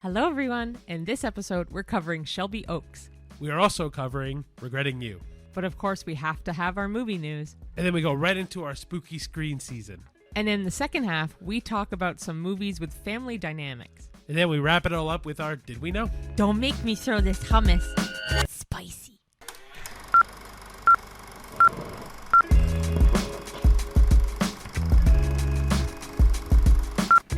Hello everyone, in this episode we're covering Shelby Oaks. We are also covering Regretting You. But of course we have to have our movie news. And then we go right into our spooky screen season. And in the second half, we talk about some movies with family dynamics. And then we wrap it all up with our Did We Know? Don't make me throw this hummus. It's spicy.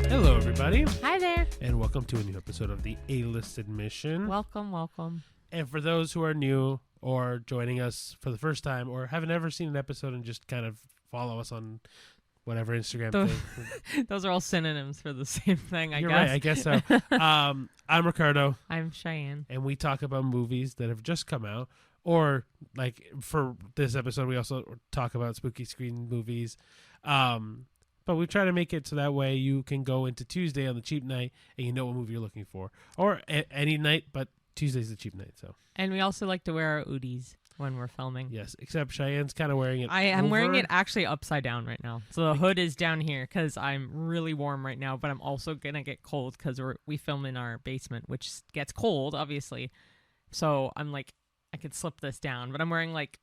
Hello everybody. Hi there. And welcome to a new episode of the A-List Admission. Welcome. And for those who are new or joining us for the first time or haven't ever seen an episode and just kind of follow us on whatever Instagram thing. Those are all synonyms for the same thing, I You're guess. right, I guess so. I'm Ricardo. I'm Cheyenne. And we talk about movies that have just come out. Or, like, for this episode, we also talk about spooky screen movies. But we try to make it so that way you can go into Tuesday on the cheap night and you know what movie you're looking for. Or any night, but Tuesday's the cheap night. So. And we also like to wear our Oodies when we're filming. Yes, except Cheyenne's kind of wearing it I'm wearing it actually upside down right now. So the hood is down here because I'm really warm right now, but I'm also going to get cold because we film in our basement, which gets cold, obviously. So I'm like, I could slip this down, but I'm wearing like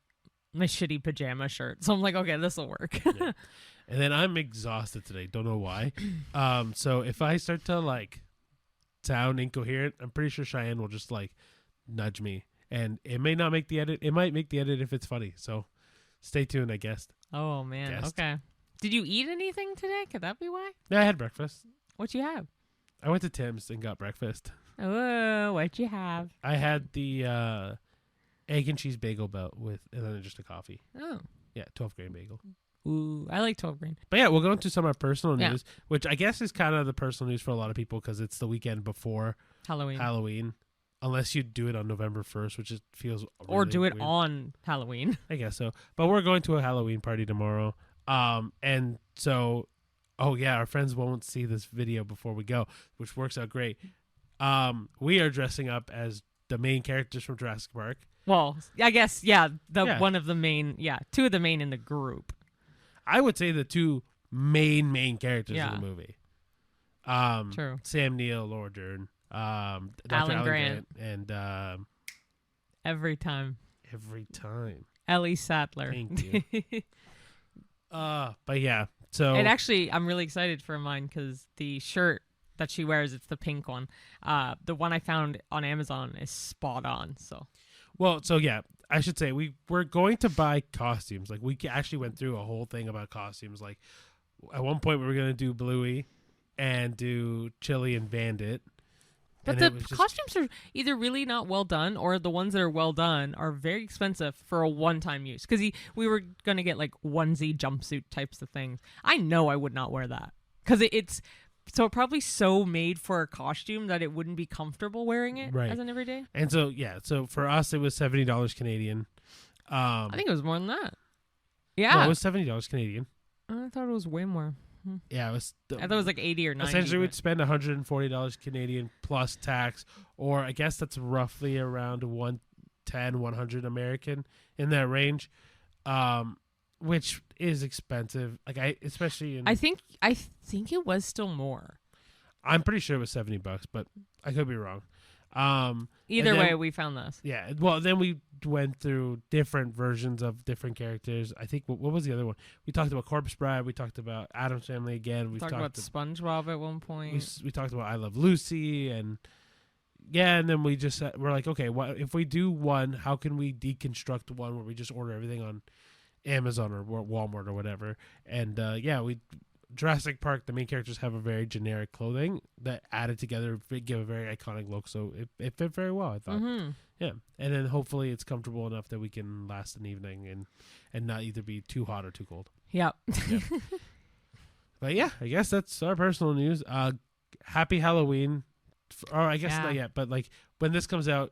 my shitty pajama shirt. So I'm like, okay, this will work. Yeah. And then I'm exhausted today. Don't know why. So if I start to like sound incoherent, I'm pretty sure Cheyenne will just like nudge me. And it may not make the edit. It might make the edit if it's funny. So stay tuned, I guess. Oh, man. Guessed. Okay. Did you eat anything today? Could that be why? Yeah, I had breakfast. What'd you have? I went to Tim's and got breakfast. Oh, what'd you have? I had the egg and cheese bagel belt and then just a coffee. Oh. Yeah, 12-grain bagel. Ooh, I like 12 grain. But yeah, we'll go into some of our personal Yeah. news, which I guess is kind of the personal news for a lot of people because it's the weekend before Halloween. Unless you do it on November 1st, which just feels Or really do it weird. on Halloween. I guess so. But we're going to a Halloween party tomorrow. And so, oh yeah, our friends won't see this video before we go, which works out great. We are dressing up as the main characters from Jurassic Park. Well, I guess, yeah, Yeah. one of the main, two of the main in the group. I would say the two main characters Yeah. in the movie. True. Sam Neill, Laura Dern, Dr. Alan Grant. and Every time. every time. Ellie Sattler. Thank you. But yeah, so And actually, I'm really excited for mine because the shirt that she wears, it's the pink one. The one I found on Amazon is spot on. So yeah, I should say we're going to buy costumes. Like we actually went through a whole thing about costumes. Like at one point we were going to do Bluey and do Chili and Bandit. But And the costumes are either really not well done or the ones that are well done are very expensive for a one-time use. Because we were going to get like onesie jumpsuit types of things. I know I would not wear that. Because it's probably so made for a costume that it wouldn't be comfortable wearing it Right. as an everyday. And so, yeah, so for us, it was $70 Canadian. I think it was more than that. No, Yeah. it was $70 Canadian. I thought it was way more. Yeah, it was. I thought it was like 80 or 90. Essentially, but- we'd spend $140 Canadian plus tax, or I guess that's roughly around 110, 100 American in that range, which is expensive. Like especially in. I think it was still more. I'm pretty sure it was $70, but I could be wrong. Either then- way, we found this. Yeah. Well, then we went through different versions of different characters. I think what was the other one? We talked about Corpse Bride. We talked about Addams Family again. We talked about SpongeBob at one point. We talked about I Love Lucy and then we just we're like, okay, what if we do one? How can we deconstruct one where we just order everything on Amazon or Walmart or whatever? And Jurassic Park, the main characters have a very generic clothing that added together give a very iconic look. So it fit very well, I thought. Mm-hmm. Yeah, and then hopefully it's comfortable enough that we can last an evening and not either be too hot or too cold. Yep. Yeah. But yeah, I guess that's our personal news. Happy Halloween. Or I guess not yet, but like when this comes out,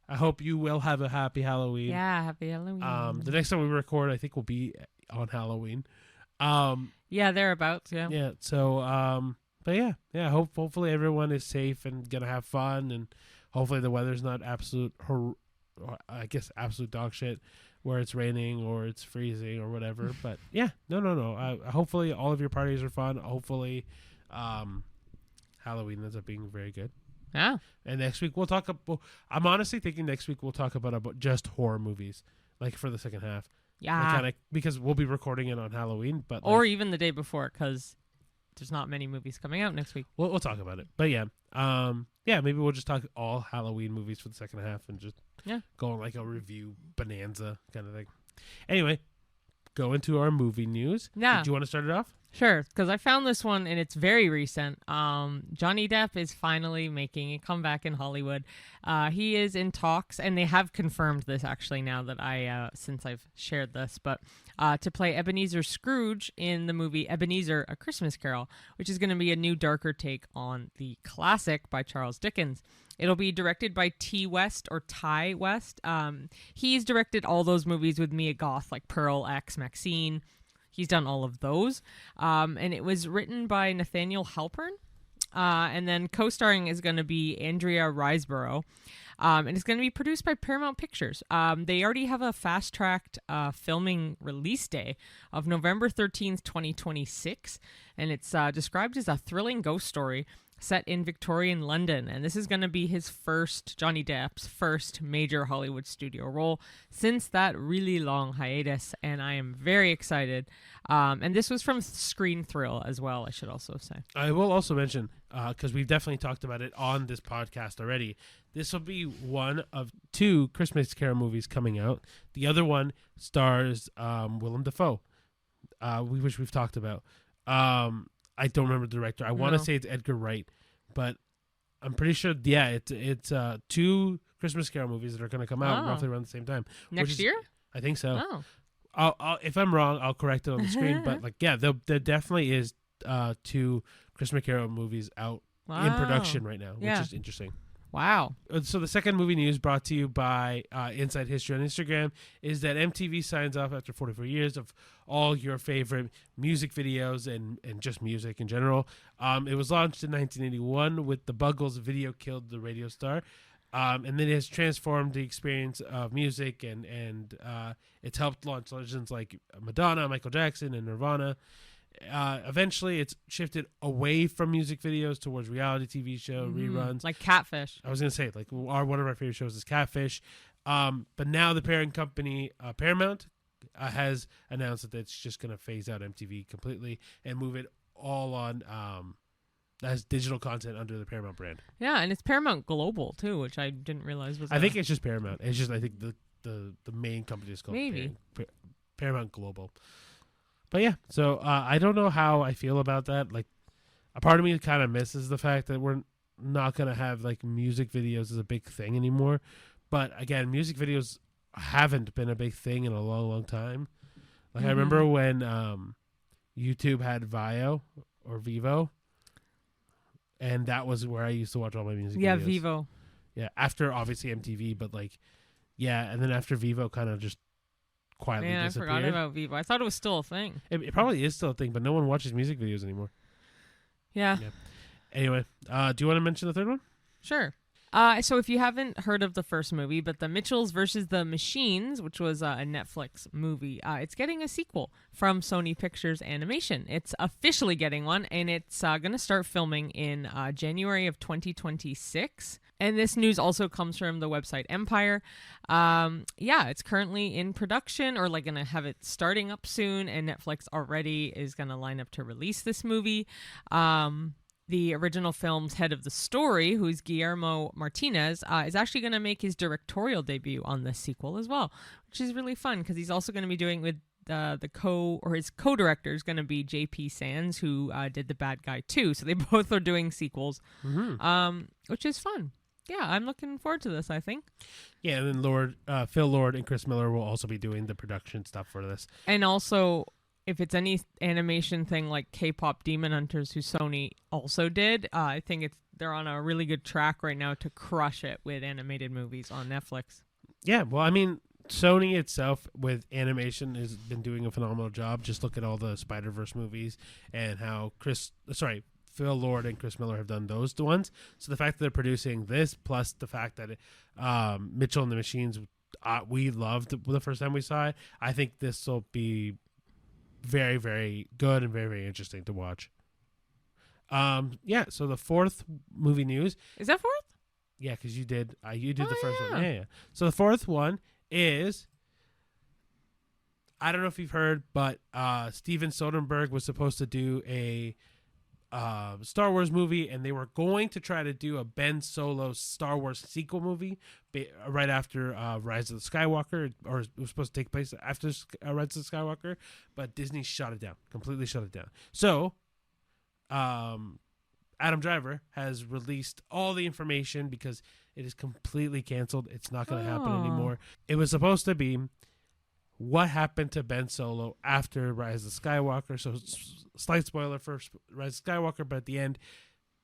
I hope you will have a happy Halloween. Yeah, happy Halloween. The next time we record, I think will be on Halloween. Yeah, thereabouts. Yeah. Yeah. So, but yeah. Hopefully everyone is safe and gonna have fun, and hopefully the weather's not absolute dog shit, where it's raining or it's freezing or whatever. But yeah, no. Hopefully all of your parties are fun. Hopefully, Halloween ends up being very good. Yeah. And next week we'll talk about. I'm honestly thinking next week we'll talk about just horror movies, like for the second half. Yeah. Because we'll be recording it on Halloween, but or even the day before, because there's not many movies coming out next week. we'll talk about it. But yeah, maybe we'll just talk all Halloween movies for the second half and just go on like a review bonanza kind of thing. Anyway, go into our movie news. Yeah. Do you want to start it off? Sure, because I found this one and it's very recent. Johnny Depp is finally making a comeback in Hollywood. He is in talks, and they have confirmed this actually now that since I've shared this, but to play Ebenezer Scrooge in the movie Ebenezer: A Christmas Carol, which is going to be a new, darker take on the classic by Charles Dickens. It'll be directed by Ty West. He's directed all those movies with Mia Goth, like Pearl, X, Maxine. He's done all of those. And it was written by Nathaniel Halpern. And then co-starring is going to be Andrea Riseborough. And it's going to be produced by Paramount Pictures. They already have a fast-tracked filming release day of November 13th, 2026. And it's described as a thrilling ghost story set in Victorian London, and this is going to be Johnny Depp's first major Hollywood studio role since that really long hiatus, and I am very excited. And this was from Screen Thrill as well, I should also say. I will also mention, because we've definitely talked about it on this podcast already, this will be one of 2 Christmas Carol movies coming out. The other one stars Willem Dafoe, which we've talked about. I don't remember the director. I want to say it's Edgar Wright, but I'm pretty sure. Yeah, it's 2 Christmas Carol movies that are going to come out roughly around the same time. Next year? I think so. Oh. I'll if I'm wrong, I'll correct it on the screen. But there definitely is 2 Christmas Carol movies out in production right now, which is interesting. Wow. So the second movie news brought to you by Inside History on Instagram is that MTV signs off after 44 years of all your favorite music videos and just music in general. It was launched in 1981 with The Buggles' Video Killed the Radio Star. And then it has transformed the experience of music and it's helped launch legends like Madonna, Michael Jackson, and Nirvana. Eventually it's shifted away from music videos towards reality TV show reruns like Catfish. I was gonna say, like, one of our favorite shows is Catfish, but now the parent company Paramount has announced that it's just gonna phase out MTV completely and move it all on as digital content under the Paramount brand. Yeah, and it's Paramount Global too, which I didn't realize was. I think it's just Paramount. It's just I think the main company is called Paramount Global. But yeah, so I don't know how I feel about that. Like, a part of me kind of misses the fact that we're not going to have, like, music videos as a big thing anymore. But, again, music videos haven't been a big thing in a long, long time. Like, I remember when YouTube had Vivo, and that was where I used to watch all my music videos. Yeah, Vivo. Yeah, after, obviously, MTV, but, like, yeah, and then after Vivo kind of just quietly disappeared. I forgot about Vivo. I thought it was still a thing. It probably is still a thing, but no one watches music videos anymore. Yeah. Anyway, do you want to mention the third one? Sure. So if you haven't heard of the first movie, but The Mitchells versus the Machines, which was a Netflix movie, it's getting a sequel from Sony Pictures Animation. It's officially getting one, and it's going to start filming in January of 2026. And this news also comes from the website Empire. It's currently in production, or like going to have it starting up soon, and Netflix already is going to line up to release this movie. The original film's head of the story, who's Guillermo Martinez, is actually going to make his directorial debut on this sequel as well, which is really fun because he's also going to be doing with his co-director is going to be J.P. Sands, who did The Bad Guy 2. So they both are doing sequels, which is fun. Yeah, I'm looking forward to this, I think. Yeah, and then Phil Lord and Chris Miller will also be doing the production stuff for this. And also, if it's any animation thing like K-pop Demon Hunters, who Sony also did, I think they're on a really good track right now to crush it with animated movies on Netflix. Yeah, well, I mean, Sony itself with animation has been doing a phenomenal job. Just look at all the Spider-Verse movies and how Phil Lord and Chris Miller have done those ones. So the fact that they're producing this, plus the fact that Mitchell and the Machines, we loved the first time we saw it, I think this will be very, very good and very, very interesting to watch. So the fourth movie news. Is that fourth? Yeah, because you did the first yeah. one. Yeah. So the fourth one is, I don't know if you've heard, but Steven Soderbergh was supposed to do a Star Wars movie, and they were going to try to do a Ben Solo Star Wars sequel movie right after Rise of the Skywalker, or it was supposed to take place after Rise of the Skywalker, but Disney shut it down, completely shut it down. So, Adam Driver has released all the information because it is completely canceled. It's not going to happen anymore. It was supposed to be what happened to Ben Solo after Rise of Skywalker. So, slight spoiler for Rise of Skywalker, but at the end,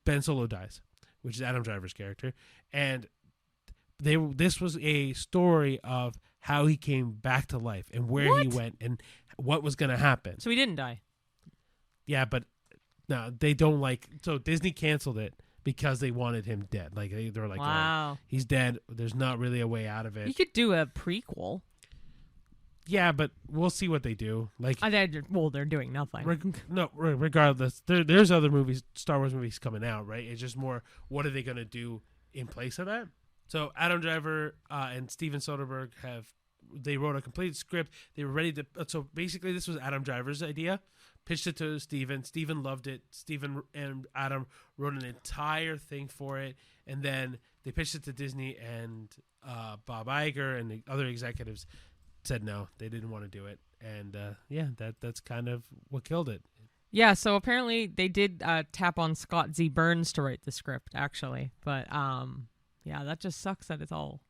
Ben Solo dies, which is Adam Driver's character. And this was a story of how he came back to life and where he went and what was going to happen. So he didn't die. Yeah, but no, they don't so Disney canceled it because they wanted him dead. Like they were like, wow, oh, he's dead. There's not really a way out of it. You could do a prequel. Yeah, but we'll see what they do. They're doing nothing. Regardless, there's other movies, Star Wars movies coming out, right? It's just more, what are they going to do in place of that? So Adam Driver and Steven Soderbergh they wrote a complete script. They were ready to. So basically, this was Adam Driver's idea. Pitched it to Steven. Steven loved it. Steven and Adam wrote an entire thing for it, and then they pitched it to Disney, and Bob Iger and the other executives said no, they didn't want to do it, and that's kind of what killed it. Yeah, so apparently they did tap on Scott Z. Burns to write the script, actually, but yeah, that just sucks that it's all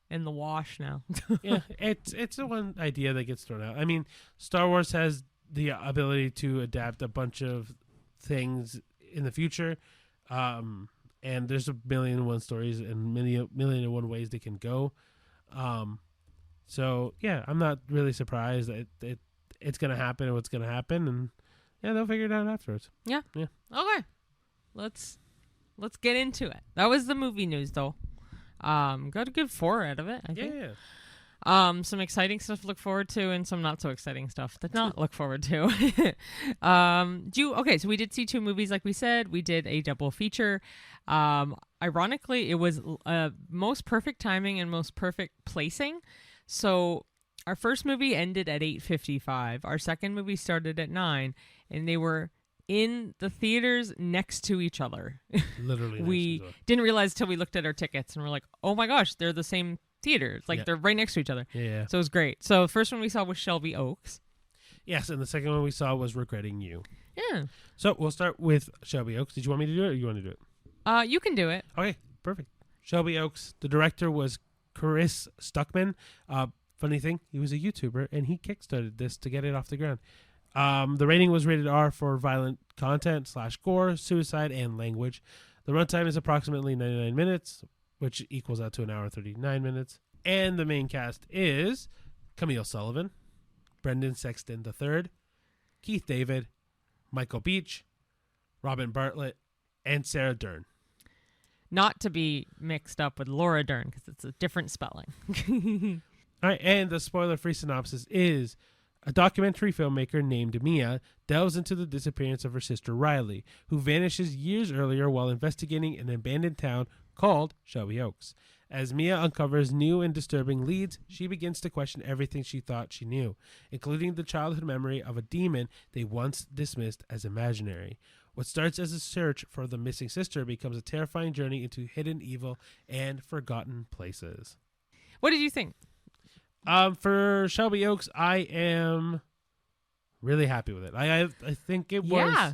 in the wash now. Yeah, it's the one idea that gets thrown out. I mean, Star Wars has the ability to adapt a bunch of things in the future, and there's a million and one stories and million and one ways they can go. So yeah, I'm not really surprised that it's gonna happen and what's gonna happen, and yeah, they'll figure it out afterwards. Yeah. Okay, let's get into it. That was the movie news, though. Got a good 4 out of it, I think. Yeah. Some exciting stuff to look forward to, and some not so exciting stuff to not look forward to. So we did see 2 movies, like we said. We did a double feature. Ironically, it was most perfect timing and most perfect placing. So our first movie ended at 8:55. Our second movie started at 9, and they were in the theaters next to each other. Literally. We didn't realize till we looked at our tickets, and we're like, oh my gosh, they're the same theaters. They're right next to each other. Yeah. So it was great. So the first one we saw was Shelby Oaks. Yes, and the second one we saw was Regretting You. Yeah. So we'll start with Shelby Oaks. Did you want me to do it, or you want to do it? You can do it. Okay, perfect. Shelby Oaks. The director was Chris Stuckman. Funny thing, he was a YouTuber, and he kickstarted this to get it off the ground. The rating was rated R for violent content / gore, suicide, and language. The runtime is approximately 99 minutes, which equals out to an hour 39 minutes. And the main cast is Camille Sullivan, Brendan Sexton III, Keith David, Michael Beach, Robin Bartlett, and Sarah Dern. Not to be mixed up with Laura Dern, because it's a different spelling. All right, and the spoiler-free synopsis is: a documentary filmmaker named Mia delves into the disappearance of her sister Riley, who vanishes years earlier while investigating an abandoned town called Shelby Oaks. As Mia uncovers new and disturbing leads, she begins to question everything she thought she knew, including the childhood memory of a demon they once dismissed as imaginary. What starts as a search for the missing sister becomes a terrifying journey into hidden evil and forgotten places. What did you think? For Shelby Oaks, I am really happy with it. I think it was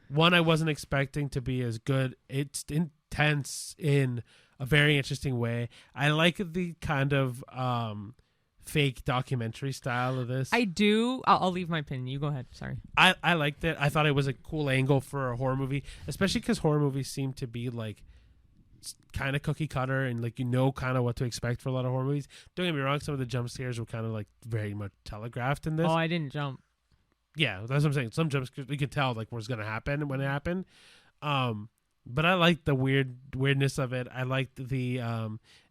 one I wasn't expecting to be as good. It's intense in a very interesting way. I like the kind of fake documentary style of this. I do. I'll leave my opinion. You go ahead. Sorry. I liked it. I thought it was a cool angle for a horror movie, especially because horror movies seem to be like kind of cookie cutter and like kind of what to expect for a lot of horror movies. Don't get me wrong, some of the jump scares were kind of like very much telegraphed in this. Oh, I didn't jump. Yeah, that's what I'm saying. Some jump scares you could tell like what's gonna happen when it happened. But I liked the weirdness of it. I liked the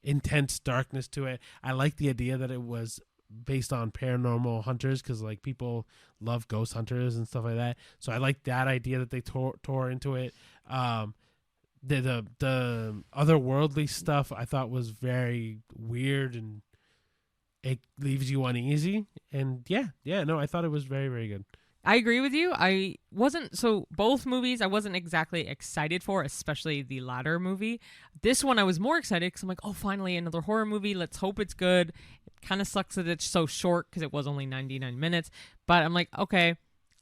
intense darkness to it. I liked the idea that it was based on paranormal hunters, because like people love ghost hunters and stuff like that. So I liked that idea that they tore into it. the otherworldly stuff I thought was very weird, and it leaves you uneasy. And no, I thought it was very, very good. I agree with you. Both movies I wasn't exactly excited for, especially the latter movie. This one I was more excited because I'm like, oh, finally another horror movie. Let's hope it's good. It kind of sucks that it's so short because it was only 99 minutes. But I'm like, okay,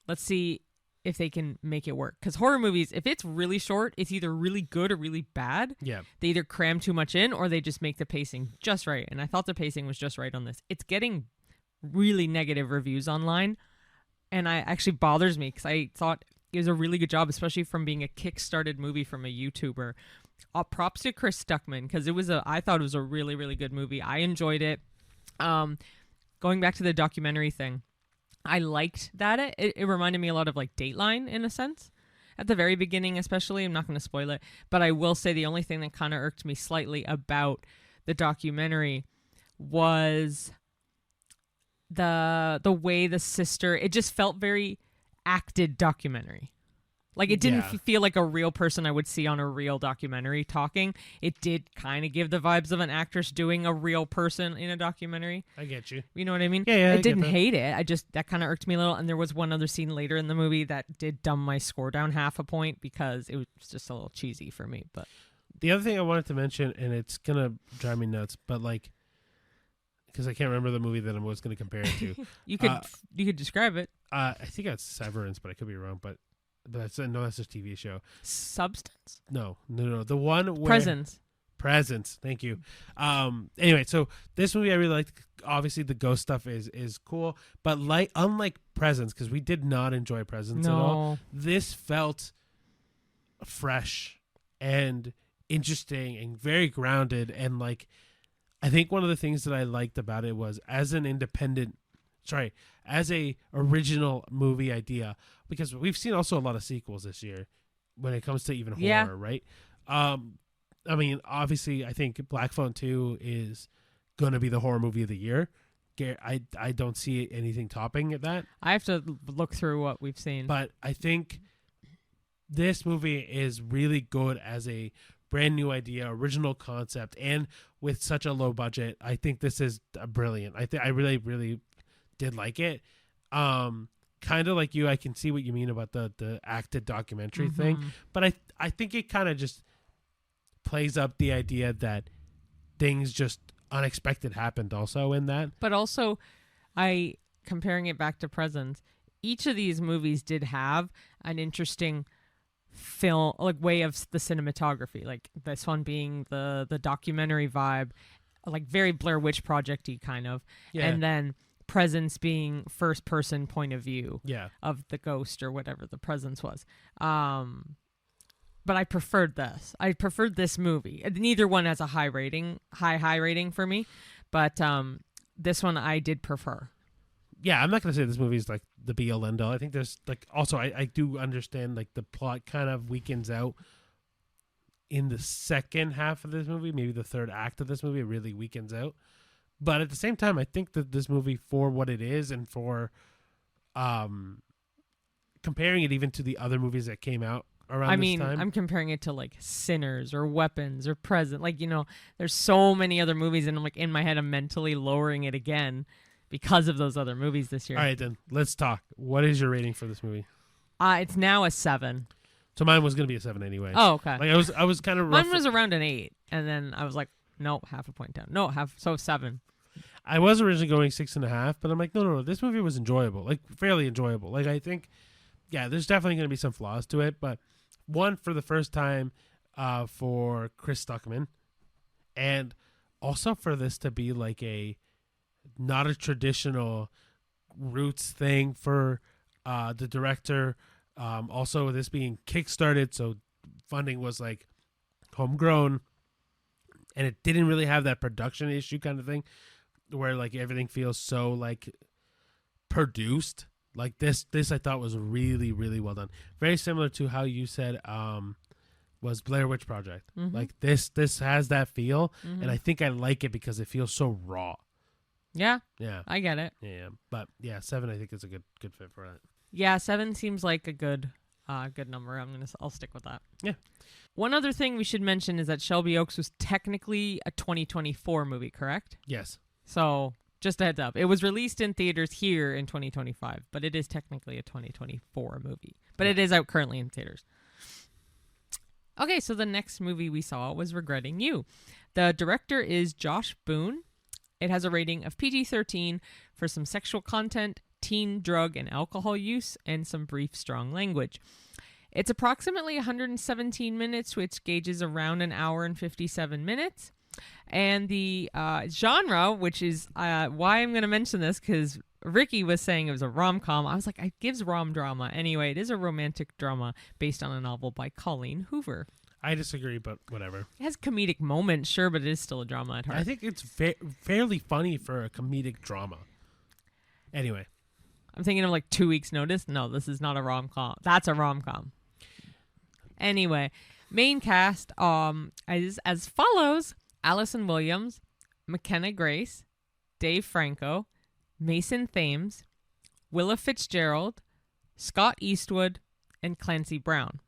let's see if they can make it work. Because horror movies, if it's really short, it's either really good or really bad. Yeah. They either cram too much in or they just make the pacing just right. And I thought the pacing was just right on this. It's getting really negative reviews online. And it actually bothers me because I thought it was a really good job, especially from being a kick-started movie from a YouTuber. Props to Chris Stuckman because I thought it was a really, really good movie. I enjoyed it. Going back to the documentary thing, I liked that. It reminded me a lot of like Dateline in a sense. At the very beginning especially. I'm not going to spoil it. But I will say the only thing that kind of irked me slightly about the documentary was the way the sister, it just felt very acted documentary. Like it didn't feel like a real person I would see on a real documentary talking. It did kind of give the vibes of an actress doing a real person in a documentary. I get you. You know what I mean? Yeah, I didn't hate it. That kind of irked me a little. And there was one other scene later in the movie that did dumb my score down half a point because it was just a little cheesy for me. But the other thing I wanted to mention, and it's gonna drive me nuts, but like, because I can't remember the movie that I was going to compare it to. you could describe it. I think that's Severance, but I could be wrong. But that's a TV show. Substance? No. The one where Presence. Thank you. Anyway, so this movie I really liked. Obviously, the ghost stuff is cool, but unlike Presence, because we did not enjoy Presence at all. This felt fresh and interesting and very grounded, and like. I think one of the things that I liked about it was as a original movie idea, because we've seen also a lot of sequels this year when it comes to even horror, right? I mean, obviously, I think Black Phone 2 is going to be the horror movie of the year. I don't see anything topping that. I have to look through what we've seen. But I think this movie is really good as a brand new idea, original concept, and with such a low budget, I think this is brilliant. I really, really did like it. Kind of like you, I can see what you mean about the acted documentary thing, but I think it kind of just plays up the idea that things just unexpected happened also in that. But also, comparing it back to Presence, each of these movies did have an interesting film, like way of the cinematography, like this one being the documentary vibe, like very Blair Witch Project-y kind of, and then Presence being first person point of view of the ghost or whatever the presence was. But I preferred this movie. Neither one has a high rating for me, but this one I did prefer. Yeah, I'm not going to say this movie is like the be all end all. I think there's like, also I do understand like the plot kind of weakens out in the second half of this movie, maybe the third act of this movie, it really weakens out. But at the same time, I think that this movie, for what it is and for comparing it even to the other movies that came out around this time. I'm comparing it to like Sinners or Weapons or Present. Like, there's so many other movies, and I'm like in my head, I'm mentally lowering it again because of those other movies this year. All right, then let's talk. What is your rating for this movie? It's now a 7. So mine was going to be a 7 anyway. Oh, okay. Like I was kind of rough. Mine was around an 8, and then I was like, no, half a point down. No, so 7. I was originally going 6.5, but I'm like, no. This movie was enjoyable, like fairly enjoyable. Like I think, there's definitely going to be some flaws to it, but one, for the first time, for Chris Stuckman, and also for this to be like not a traditional roots thing for the director. Also, this being kickstarted, so funding was like homegrown, and it didn't really have that production issue kind of thing, where like everything feels so like produced. Like this I thought was really, really well done. Very similar to how you said was Blair Witch Project. Mm-hmm. Like this has that feel, and I think I like it because it feels so raw. Yeah. Yeah. I get it. Yeah. But 7 I think is a good fit for that. Yeah, 7 seems like a good good number. I'll stick with that. Yeah. One other thing we should mention is that Shelby Oaks was technically a 2024 movie, correct? Yes. So just a heads up. It was released in theaters here in 2025, but it is technically a 2024 movie. But it is out currently in theaters. Okay, so the next movie we saw was Regretting You. The director is Josh Boone. It has a rating of PG-13 for some sexual content, teen drug and alcohol use, and some brief, strong language. It's approximately 117 minutes, which gauges around an hour and 57 minutes. And the genre, which is why I'm going to mention this, because Ricky was saying it was a rom-com. I was like, it gives rom drama. Anyway, it is a romantic drama based on a novel by Colleen Hoover. I disagree, but whatever. It has comedic moments, sure, but it is still a drama at heart. I think it's fairly funny for a comedic drama. Anyway. I'm thinking of like 2 Weeks Notice. No, this is not a rom-com. That's a rom-com. Anyway, main cast is as follows: Allison Williams, McKenna Grace, Dave Franco, Mason Thames, Willa Fitzgerald, Scott Eastwood, and Clancy Brown.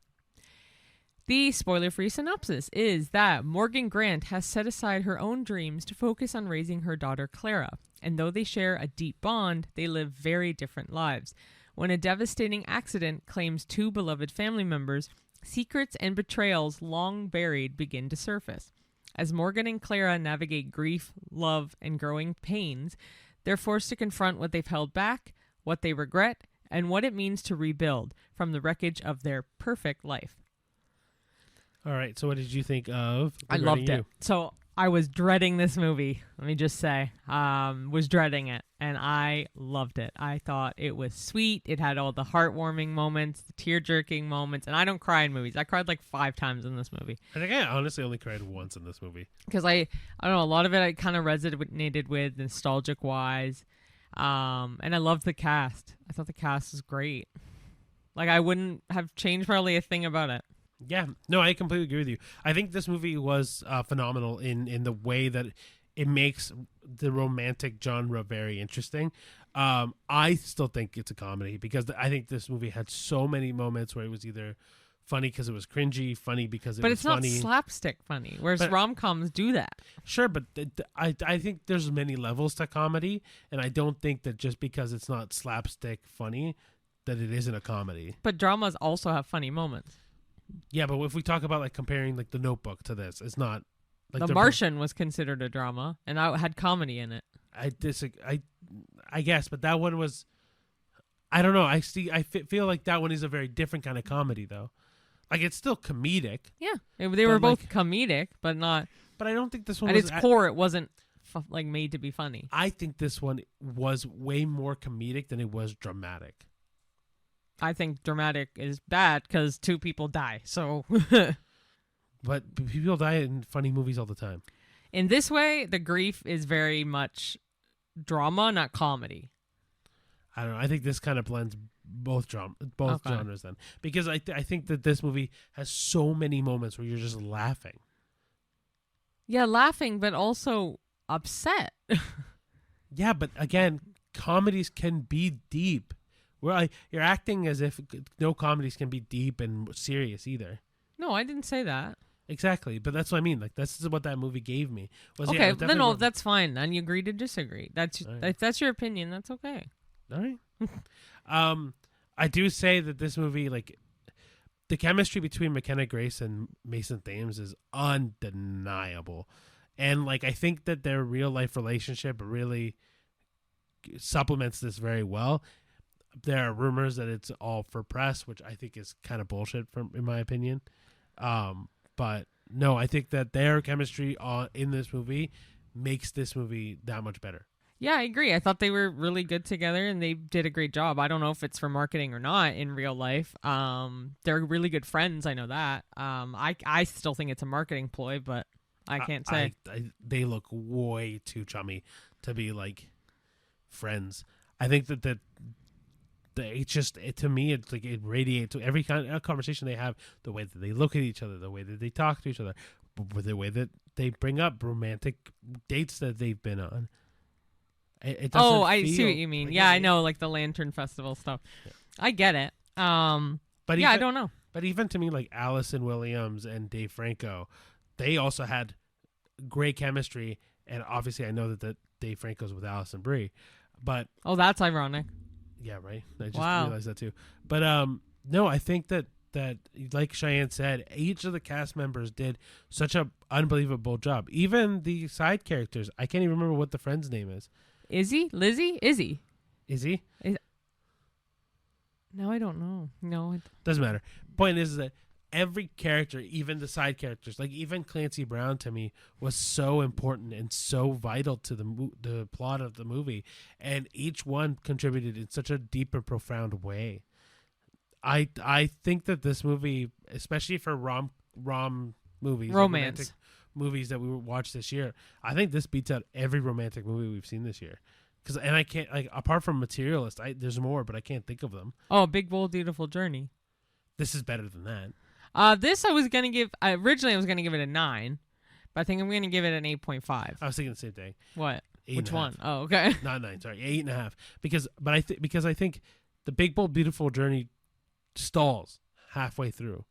The spoiler-free synopsis is that Morgan Grant has set aside her own dreams to focus on raising her daughter Clara, and though they share a deep bond, they live very different lives. When a devastating accident claims two beloved family members, secrets and betrayals long buried begin to surface. As Morgan and Clara navigate grief, love, and growing pains, they're forced to confront what they've held back, what they regret, and what it means to rebuild from the wreckage of their perfect life. All right, so what did you think of I loved it. So I was dreading this movie, let me just say. Was dreading it, and I loved it. I thought it was sweet. It had all the heartwarming moments, the tear-jerking moments, and I don't cry in movies. I cried like 5 times in this movie. I think I honestly only cried once in this movie. Because I don't know, a lot of it I kind of resonated with nostalgic-wise, and I loved the cast. I thought the cast was great. Like, I wouldn't have changed probably a thing about it. Yeah, no, I completely agree with you. I think this movie was phenomenal in the way that it makes the romantic genre very interesting. I still think it's a comedy because I think this movie had so many moments where it was either funny because it was cringy, funny because it was funny. But it's not slapstick funny, whereas rom-coms do that. Sure, but I think there's many levels to comedy, and I don't think that just because it's not slapstick funny that it isn't a comedy. But dramas also have funny moments. Yeah, but if we talk about like comparing like The Notebook to this, it's not like The Martian was considered a drama, and I had comedy in it. I disagree. I guess, but that one was. I don't know. I feel like that one is a very different kind of comedy, though. Like it's still comedic. Yeah, they were both comedic, but not. But I don't think this one. At its core, it wasn't like made to be funny. I think this one was way more comedic than it was dramatic. I think dramatic is bad because 2 people die. So, but people die in funny movies all the time. In this way, the grief is very much drama, not comedy. I don't know. I think this kind of blends both genres then, because I think that this movie has so many moments where you're just laughing. Yeah, laughing, but also upset. Yeah, but again, comedies can be deep. Well, you're acting as if no comedies can be deep and serious either. No, I didn't say that. Exactly, but that's what I mean. Like this is what that movie gave me. Okay, then that's fine. And you agree to disagree. If that's your opinion, that's okay. All right. I do say that this movie, like the chemistry between McKenna Grace and Mason Thames, is undeniable, and like I think that their real life relationship really supplements this very well. There are rumors that it's all for press, which I think is kind of bullshit, in my opinion. But no, I think that their chemistry in this movie makes this movie that much better. Yeah, I agree. I thought they were really good together, and they did a great job. I don't know if it's for marketing or not in real life. They're really good friends. I know that. I still think it's a marketing ploy, but I can't say. They look way too chummy to be like friends. I think that to me, it's like it radiates to every kind of conversation they have, the way that they look at each other, the way that they talk to each other, the way that they bring up romantic dates that they've been on. I see what you mean. Yeah, I know, like the Lantern Festival stuff. Yeah. I get it. But yeah, even, I don't know. But even to me, like Allison Williams and Dave Franco, they also had great chemistry. And obviously, I know that Dave Franco's with Allison Brie, but Oh, that's ironic. yeah, right. I just Wow. realized that too. But no, I think that like Cheyenne said, each of the cast members did such a unbelievable job. Even the side characters, I can't even remember what the friend's name is. Izzy? Lizzie? Izzy? Is he? No, I don't know. No. Doesn't matter. Point is that every character, even the side characters, like even Clancy Brown to me was so important and so vital to the plot of the movie, and each one contributed in such a deep and profound way. I think that this movie, especially for rom movies, Romance romantic movies that we watched this year, I think this beats out every romantic movie we've seen this year. And I can't, like, apart from Materialist, there's more, but I can't think of them. Oh, Big Bold Beautiful Journey. This is better than that. This I was gonna give. Originally, I was gonna give it a 9, but I think I'm gonna give it an 8.5. I was thinking the same thing. What? 8.5. Which one? Oh, okay. Not 9, sorry, 8.5. Because I think the Big Bold Beautiful Journey stalls halfway through,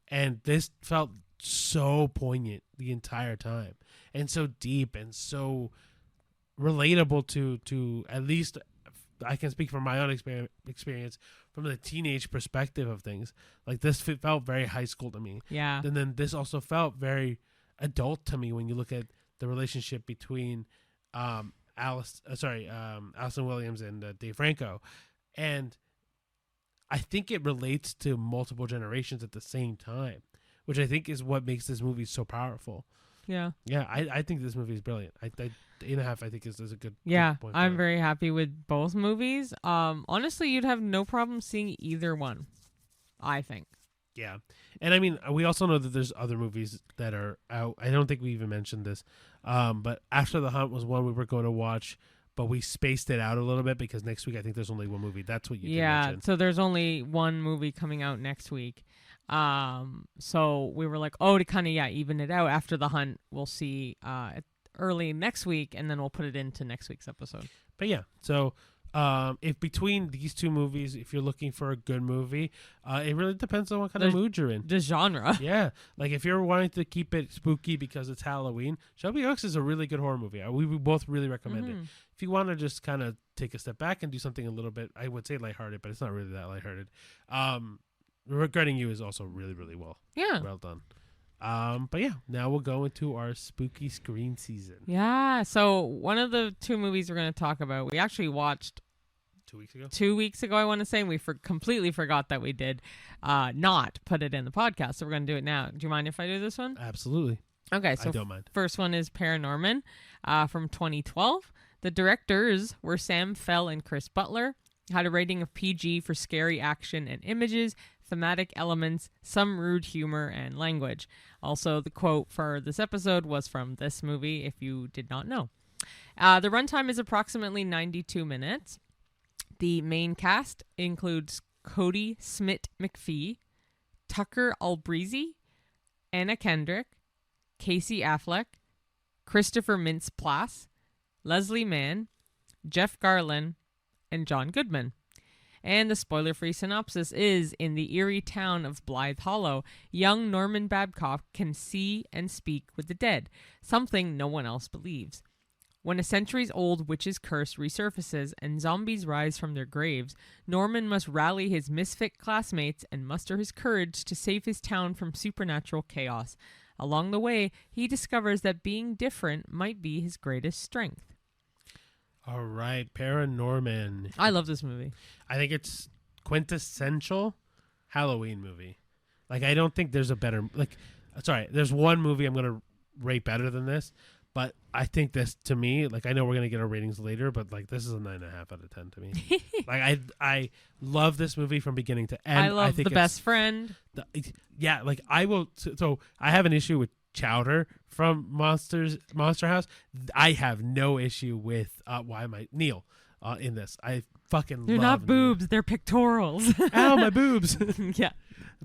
and this felt so poignant the entire time, and so deep, and so relatable to at least I can speak from my own experience from the teenage perspective of things. Like this felt very high school to me. Yeah. And then this also felt very adult to me when you look at the relationship between Allison Williams and Dave Franco. And I think it relates to multiple generations at the same time, which I think is what makes this movie so powerful. Yeah. Yeah, I think this movie is brilliant. 8.5, I think is a good. Yeah, good point I'm for it. very happy with both movies. Honestly, you'd have no problem seeing either one, I think. Yeah, and I mean, we also know that there's other movies that are out. I don't think we even mentioned this, but After the Hunt was one we were going to watch, but we spaced it out a little bit because next week I think there's only one movie. That's what you did mention. So there's only one movie coming out next week. So we were like, to kind of even it out. After the Hunt, we'll see early next week, and then we'll put it into next week's episode. But yeah, so if between these two movies, if you're looking for a good movie, it really depends on what kind of mood you're in. The genre. Yeah, like if you're wanting to keep it spooky because it's Halloween, Shelby Oaks is a really good horror movie. We both really recommend it. If you want to just kind of take a step back and do something a little bit, I would say lighthearted, but it's not really that lighthearted. Regretting You is also really, really well done. But yeah, now we'll go into our spooky screen season. Yeah, so one of the two movies we're going to talk about, we actually watched 2 weeks ago. 2 weeks ago, I want to say, and we completely forgot that we did not put it in the podcast, so we're going to do it now. Do you mind if I do this one? Absolutely. Okay, so I don't mind. First one is ParaNorman from 2012. The directors were Sam Fell and Chris Butler. Had a rating of PG for scary action and images, thematic elements, some rude humor, and language. Also, the quote for this episode was from this movie, if you did not know. The runtime is approximately 92 minutes. The main cast includes Cody Smith-McPhee, Tucker Albrizi, Anna Kendrick, Casey Affleck, Christopher Mintz-Plasse, Leslie Mann, Jeff Garlin, and John Goodman. And the spoiler-free synopsis is, in the eerie town of Blythe Hollow, young Norman Babcock can see and speak with the dead, something no one else believes. When a centuries-old witch's curse resurfaces and zombies rise from their graves, Norman must rally his misfit classmates and muster his courage to save his town from supernatural chaos. Along the way, he discovers that being different might be his greatest strength. All right, ParaNorman. I love this movie. I think it's quintessential Halloween movie. Like, I don't think there's a better... there's one movie I'm going to rate better than this, but I think this, to me, like, I know we're going to get our ratings later, but, like, this is a 9.5 out of 10 to me. Like, I love this movie from beginning to end. I love The Best Friend. I will... So, I have an issue with Chowder from Monster House. I have no issue with Neil in this. I fucking they're love not boobs, Neil. they're pectorals. Ow, my boobs. Yeah.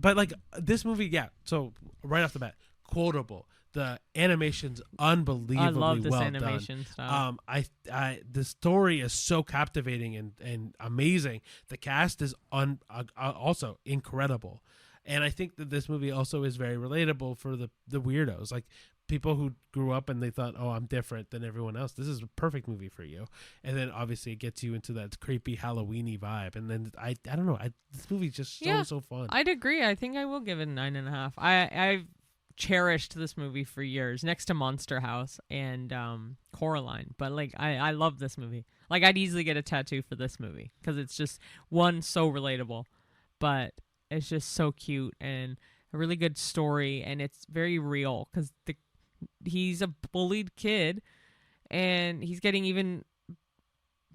But like this movie, yeah. So right off the bat, quotable. The animation's unbelievably I love this well animation done. style. The story is so captivating and amazing. The cast is also incredible, and I think that this movie also is very relatable for the weirdos, like people who grew up and they thought, "Oh, I'm different than everyone else. This is a perfect movie for you." And then obviously it gets you into that creepy Halloweeny vibe. And then I don't know, this movie's just so fun. I'd agree. I think I will give it a 9.5. I've cherished this movie for years, next to Monster House and Coraline. But like, I love this movie. Like, I'd easily get a tattoo for this movie because it's just one, so relatable, but it's just so cute and a really good story, and it's very real because he's a bullied kid and he's getting even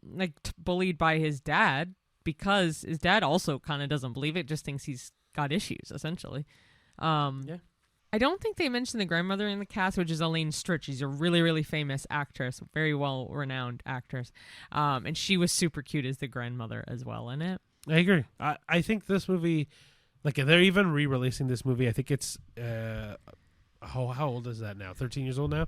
like bullied by his dad because his dad also kind of doesn't believe it, just thinks he's got issues essentially. Yeah. I don't think they mentioned the grandmother in the cast, which is Elaine Stritch. She's a really, really famous actress, very well-renowned actress. And she was super cute as the grandmother as well in it. I agree. I think this movie, like, they're even re-releasing this movie. I think it's, how old is that now? 13 years old now?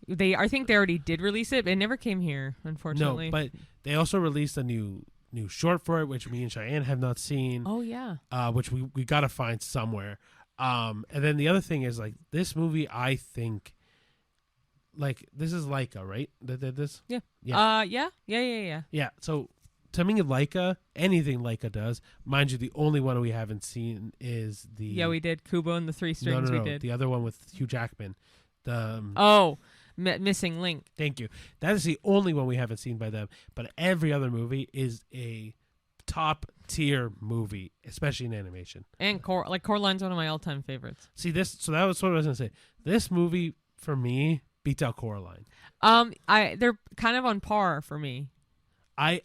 I think they already did release it, but it never came here, unfortunately. No, but they also released a new short for it, which me and Cheyenne have not seen. Oh, yeah. Which we got to find somewhere. And then the other thing is, like, this movie, I think, like, this is Laika, right? That did this? Yeah. Yeah. Yeah. Yeah. So, to me, Laika, anything Laika does, mind you, the only one we haven't seen is the... Yeah, we did. Kubo and the Three Strings, No, we did. the other one with Hugh Jackman. The Missing Link. Thank you. That is the only one we haven't seen by them. But every other movie is a top tier movie, especially in animation. And Coraline's one of my all-time favorites. See this, so that was what I was gonna say. This movie for me beats out Coraline. They're kind of on par for me. I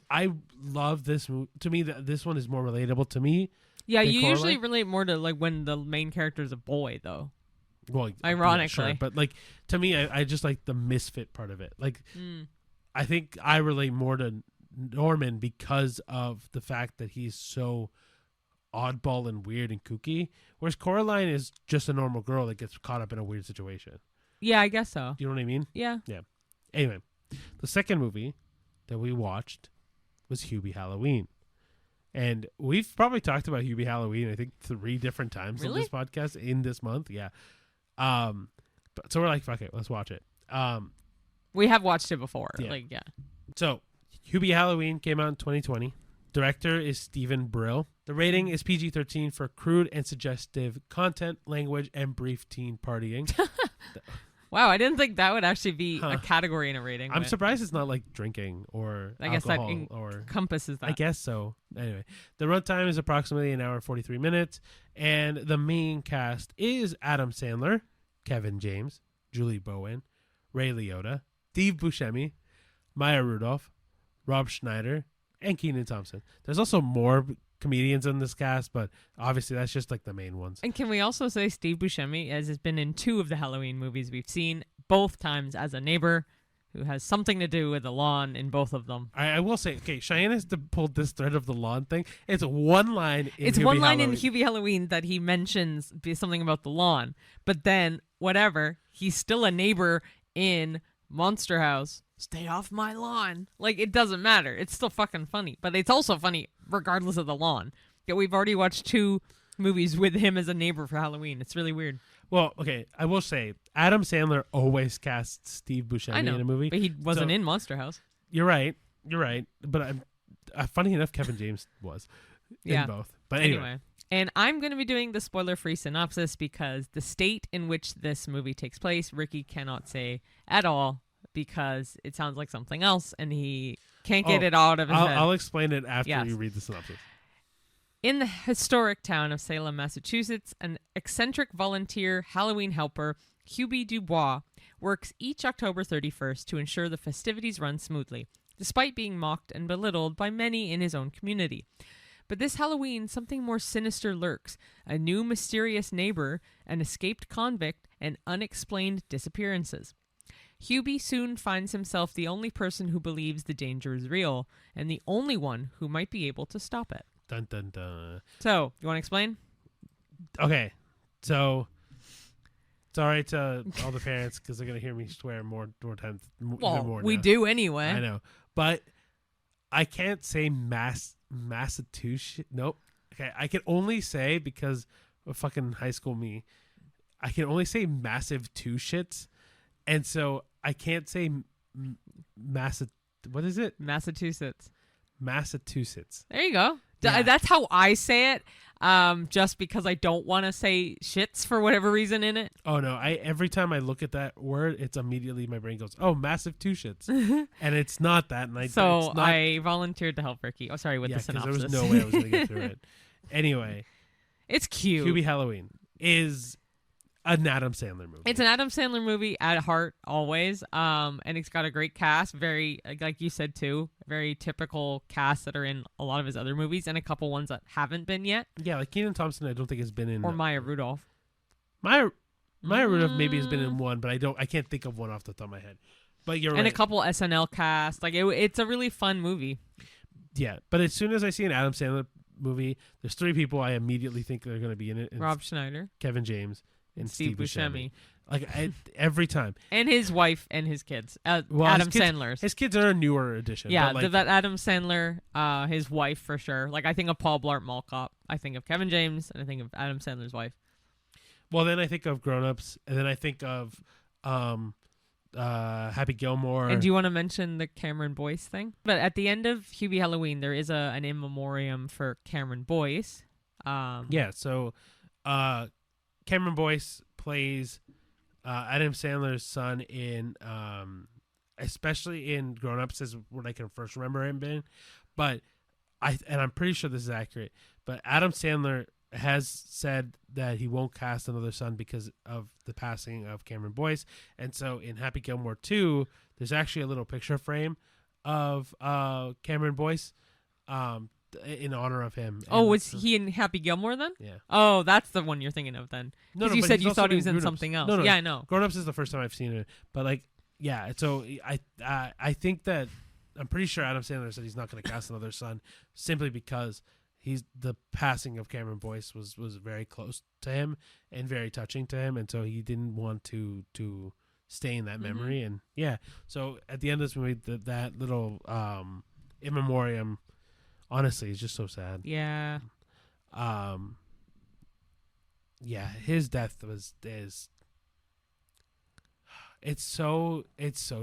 love this movie. To me, this one is more relatable to me. Yeah, than you Coraline. usually relate more to like when the main character is a boy, though. Well, ironically, yeah, sure. But like to me, I just like the misfit part of it. Like, I think I relate more to Norman because of the fact that he's so oddball and weird and kooky, whereas Coraline is just a normal girl that gets caught up in a weird situation. Yeah, I guess so. You know what I mean? Yeah. Anyway, the second movie that we watched was Hubie Halloween. And we've probably talked about Hubie Halloween, I think 3 different times on this podcast in this month. Yeah. But so we're like, fuck it, let's watch it. We have watched it before. Yeah. So Hubie Halloween came out in 2020. Director is Steven Brill. The rating is PG-13 for crude and suggestive content, language, and brief teen partying. Wow, I didn't think that would actually be a category in a rating. I'm surprised it's not like drinking or I guess that or encompasses that. I guess so. Anyway, the runtime is approximately an hour and 43 minutes, and the main cast is Adam Sandler, Kevin James, Julie Bowen, Ray Liotta, Steve Buscemi, Maya Rudolph, Rob Schneider, and Kenan Thompson. There's also more comedians in this cast, but obviously that's just like the main ones. And can we also say Steve Buscemi has been in 2 of the Halloween movies we've seen, both times as a neighbor who has something to do with the lawn in both of them. I will say, okay, Cheyenne has pulled this thread of the lawn thing. It's one line in It's Hubie one line Halloween. in Hubie Halloween that he mentions something about the lawn, but then, whatever, he's still a neighbor in Monster House. Stay off my lawn. Like, it doesn't matter. It's still fucking funny. But it's also funny regardless of the lawn. Yeah, we've already watched 2 movies with him as a neighbor for Halloween. It's really weird. Well, okay, I will say, Adam Sandler always casts Steve Buscemi in a movie. But he wasn't in Monster House. You're right. But funny enough, Kevin James was in both. But anyway. And I'm going to be doing the spoiler-free synopsis because the state in which this movie takes place, Ricky cannot say at all, because it sounds like something else, and he can't get it out of his head. I'll explain it after you read the synopsis. In the historic town of Salem, Massachusetts, an eccentric volunteer Halloween helper, Hubie Dubois, works each October 31st to ensure the festivities run smoothly, despite being mocked and belittled by many in his own community. But this Halloween, something more sinister lurks, a new mysterious neighbor, an escaped convict, and unexplained disappearances. Hubie soon finds himself the only person who believes the danger is real, and the only one who might be able to stop it. Dun, dun, dun. So, you want to explain? Okay, so Sorry to all the parents because they're gonna hear me swear more times. Well, more we now. do anyway. I know, but I can't say Massachusetts. Nope. Okay, I can only say because of fucking high school me. I can only say massive two shits, and so I can't say What is it? Massachusetts. Massachusetts. There you go. Yeah. That's how I say it. Just because I don't want to say shits for whatever reason in it. Oh no! Every time I look at that word, it's immediately my brain goes, "Oh, massive two shits," and it's not that. And I volunteered to help Ricky. Oh, sorry, with the synopsis. There was no way I was going to get through it. Anyway, it's cute. Hubie Halloween is an Adam Sandler movie. It's an Adam Sandler movie at heart, always. And it's got a great cast. Very, like you said too, very typical cast that are in a lot of his other movies, and a couple ones that haven't been yet. Yeah, like Kenan Thompson, I don't think has been in. Or Maya Rudolph. Maya Rudolph maybe has been in one, but I can't think of one off the top of my head. But you're right. And a couple SNL cast. Like it's a really fun movie. Yeah, but as soon as I see an Adam Sandler movie, there's three people I immediately think they're going to be in it. Rob Schneider, Kevin James, and Steve Buscemi. Like every time. And his wife and his kids. Adam Sandler's. His kids are a newer addition. Yeah, but that Adam Sandler, his wife for sure. Like I think of Paul Blart Mall Cop. I think of Kevin James, and I think of Adam Sandler's wife. Well, then I think of Grown Ups, and then I think of Happy Gilmore. And do you want to mention the Cameron Boyce thing? But at the end of Hubie Halloween, there is an in memoriam for Cameron Boyce. Yeah, so Cameron Boyce plays Adam Sandler's son in, especially in Grown Ups is what I can first remember him being. But I'm pretty sure this is accurate. But Adam Sandler has said that he won't cast another son because of the passing of Cameron Boyce. And so in Happy Gilmore 2, there's actually a little picture frame of Cameron Boyce in honor of him. Oh, was he in Happy Gilmore then? Yeah. Oh, that's the one you're thinking of then. Because you said you thought he was in something else. No. Yeah, I know. Grown Ups is the first time I've seen it. But like, yeah, so I think that I'm pretty sure Adam Sandler said he's not going to cast another son simply because the passing of Cameron Boyce was very close to him and very touching to him, and so he didn't want to stay in that memory. And yeah, so at the end of this movie, that little in memoriam, honestly, is just so sad. Yeah. Yeah, his death is it's so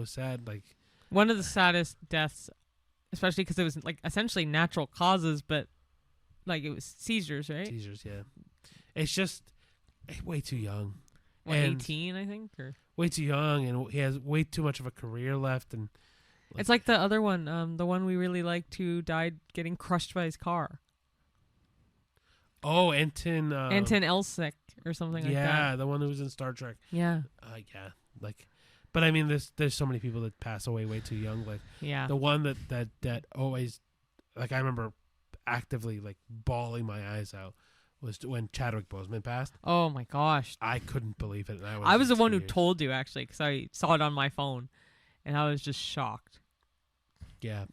sad. Like one of the saddest deaths, especially because it was like essentially natural causes, but like it was seizures, right? Seizures, yeah. It's just way too young. What, 18, I think, or way too young, and he has way too much of a career left. And it's like the other one, the one we really liked, who died getting crushed by his car. Oh, Anton Elsick or something like that. Yeah, the one who was in Star Trek. Yeah. Yeah, like, but I mean, there's so many people that pass away way too young. Like, yeah, the one that always, like, I remember actively like bawling my eyes out was when Chadwick Boseman passed. Oh my gosh, I couldn't believe it. And I was the one who told you, actually, because I saw it on my phone, and I was just shocked. Yeah.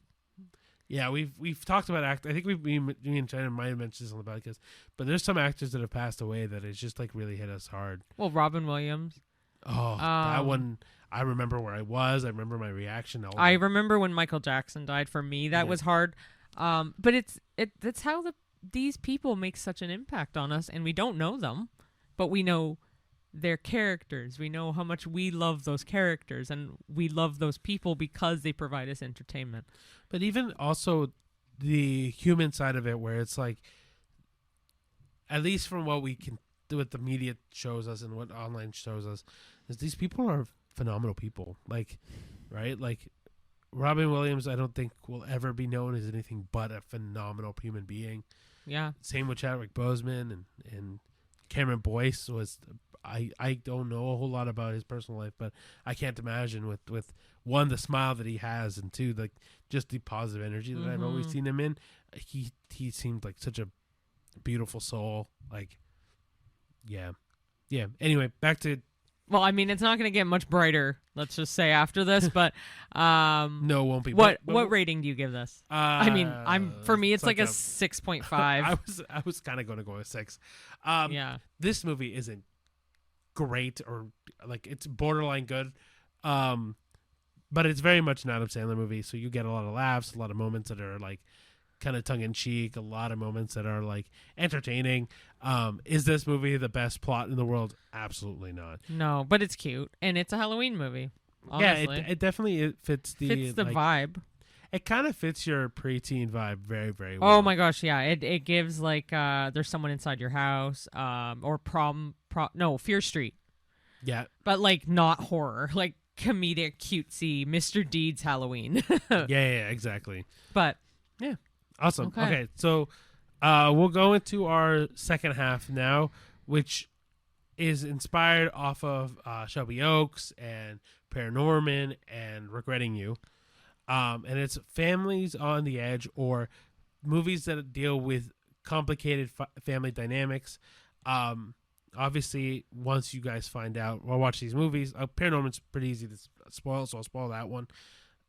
Yeah, we've talked about I think me and China might have mentioned something about it, but there's some actors that have passed away that it's just like really hit us hard. Well, Robin Williams. Oh, that one. I remember where I was. I remember my reaction. I remember when Michael Jackson died. For me, that was hard. But it's how these people make such an impact on us, and we don't know them, but we know their characters. We know how much we love those characters, and we love those people because they provide us entertainment. But even also the human side of it, where it's like, at least from what we can do, what the media shows us and what online shows us, is these people are phenomenal people. Like, right? Like, Robin Williams, I don't think will ever be known as anything but a phenomenal human being. Yeah. Same with Chadwick Boseman and Cameron Boyce was. I don't know a whole lot about his personal life, but I can't imagine with one, the smile that he has, and two, like just the positive energy that I've always seen him in. He seemed like such a beautiful soul. Like, yeah. Anyway, back to. Well, I mean, it's not going to get much brighter, let's just say, after this, but no, it won't be. What rating do you give this? I mean, for me, it's like a 6.5. I was kind of going to go with 6. Yeah. This movie isn't great or like it's borderline good. But it's very much an Adam Sandler movie, so you get a lot of laughs, a lot of moments that are like kind of tongue in cheek, a lot of moments that are like entertaining. Is this movie the best plot in the world? Absolutely not. No, but it's cute and it's a Halloween movie. Honestly. Yeah, it definitely fits the like, vibe. It kind of fits your preteen vibe very, very well. Oh my gosh, yeah. It gives like there's someone inside your house, or Fear Street. Yeah. But like not horror, like comedic, cutesy, Mr. Deeds Halloween. yeah, exactly. But yeah, awesome. Okay, so we'll go into our second half now, which is inspired off of Shelby Oaks and ParaNorman and Regretting You. And it's families on the edge or movies that deal with complicated family dynamics. Obviously, once you guys find out or watch these movies, ParaNorman's pretty easy to spoil, so I'll spoil that one.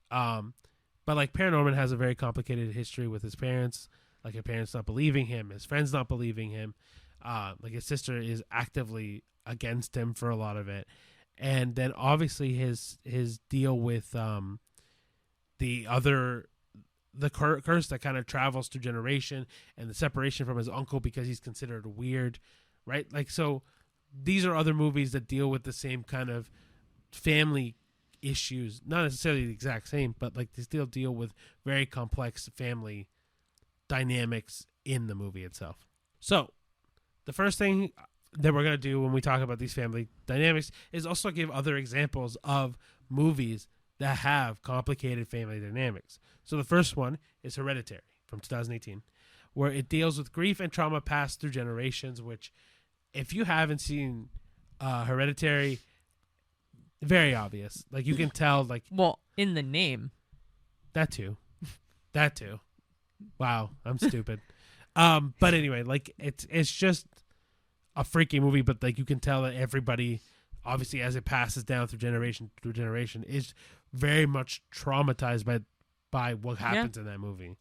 But like ParaNorman has a very complicated history with his parents, like his parents not believing him, his friends not believing him. Like his sister is actively against him for a lot of it. And then obviously his deal with the curse that kind of travels through generation and the separation from his uncle because he's considered weird, right? Like, so these are other movies that deal with the same kind of family issues, not necessarily the exact same, but like they still deal with very complex family dynamics in the movie itself. So the first thing that we're going to do when we talk about these family dynamics is also give other examples of movies that have complicated family dynamics. So the first one is Hereditary from 2018, where it deals with grief and trauma passed through generations, which if you haven't seen Hereditary, very obvious. Like you can tell, like, well, in the name. That too. Wow, I'm stupid. But anyway, like it's just a freaky movie, but like you can tell that everybody, obviously, as it passes down through generation, is very much traumatized by what happens in that movie.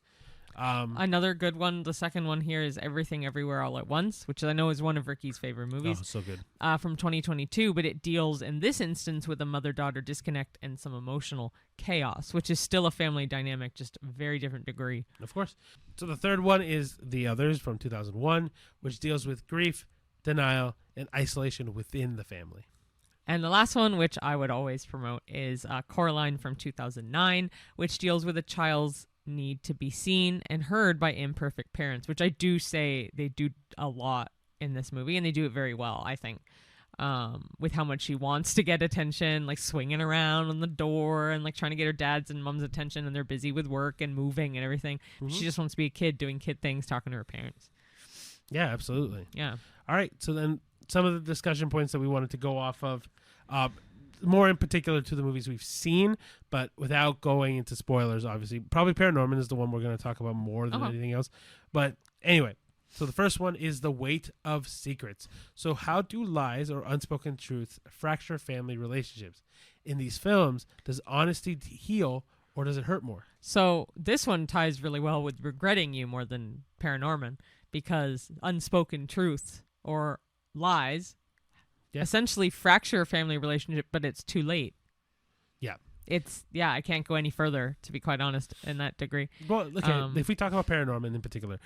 Another good one, the second one here, is Everything Everywhere All at Once, which I know is one of Ricky's favorite movies. Oh, so good. From 2022, but it deals in this instance with a mother-daughter disconnect and some emotional chaos, which is still a family dynamic, just a very different degree. Of course. So the third one is The Others from 2001, which deals with grief, denial, and isolation within the family. And the last one, which I would always promote, is Coraline from 2009, which deals with a child's need to be seen and heard by imperfect parents, which I do say they do a lot in this movie, and they do it very well, I think, with how much she wants to get attention, like swinging around on the door and like trying to get her dad's and mom's attention, and they're busy with work and moving and everything. Mm-hmm. She just wants to be a kid doing kid things, talking to her parents. Yeah, absolutely. Yeah. All right, so then some of the discussion points that we wanted to go off of, more in particular to the movies we've seen, but without going into spoilers, obviously. Probably ParaNorman is the one we're going to talk about more than anything else. But anyway, so the first one is The Weight of Secrets. So how do lies or unspoken truths fracture family relationships? In these films, does honesty heal or does it hurt more? So this one ties really well with Regretting You more than ParaNorman, because unspoken truths or lies essentially fracture a family relationship, but it's too late. I can't go any further, to be quite honest, in that degree. Well, okay, if we talk about ParaNorman in particular,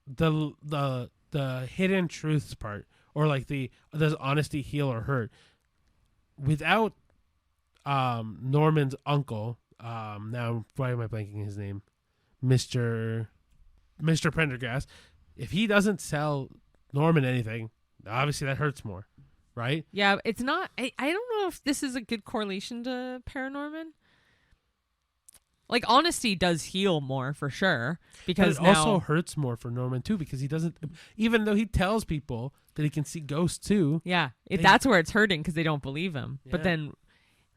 the hidden truths part, or like does honesty heal or hurt? Without Norman's uncle, now why am I blanking his name? Mr. Prendergast. If he doesn't sell Norman anything, obviously that hurts more. Right? Yeah, it's not... I don't know if this is a good correlation to ParaNorman. Like, honesty does heal more, for sure. Because but it also hurts more for Norman, too, because he doesn't... Even though he tells people that he can see ghosts, too. Yeah, that's where it's hurting, because they don't believe him. Yeah. But then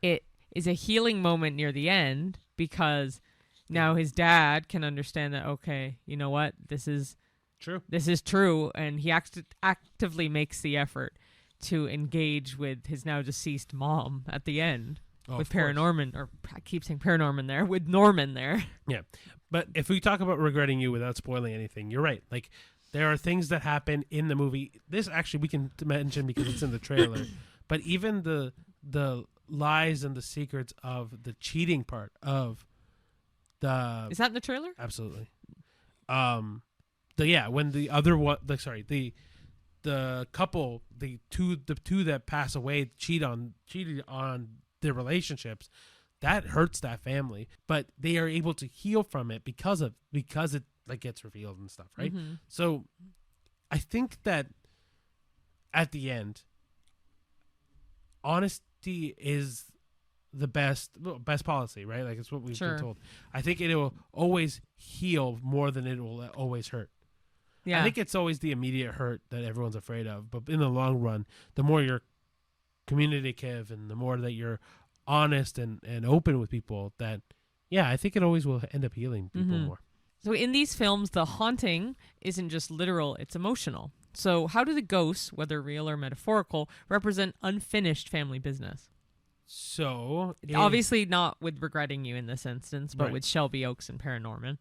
it is a healing moment near the end, because now his dad can understand that, okay, you know what? This is true, and he actively makes the effort to engage with his now deceased mom at the end with ParaNorman, or I keep saying ParaNorman there, with Norman there. Yeah. But if we talk about Regretting You without spoiling anything, you're right. Like There are things that happen in the movie. This actually we can mention because it's in the trailer. But even the lies and the secrets of the cheating part of the Is that in the trailer? absolutely. When the other one, the couple, the two that pass away cheated on their relationships, that hurts that family. But they are able to heal from it because it like gets revealed and stuff, right? Mm-hmm. So I think that at the end, honesty is the best policy, right? Like it's what we've been told. I think it will always heal more than it will always hurt. Yeah. I think it's always the immediate hurt that everyone's afraid of, but in the long run, the more you're communicative and the more that you're honest and open with people, that I think it always will end up healing people more. So in these films, the haunting isn't just literal, it's emotional. So how do the ghosts, whether real or metaphorical, represent unfinished family business? So obviously not with Regretting You in this instance, but Right. with Shelby Oaks and ParaNorman.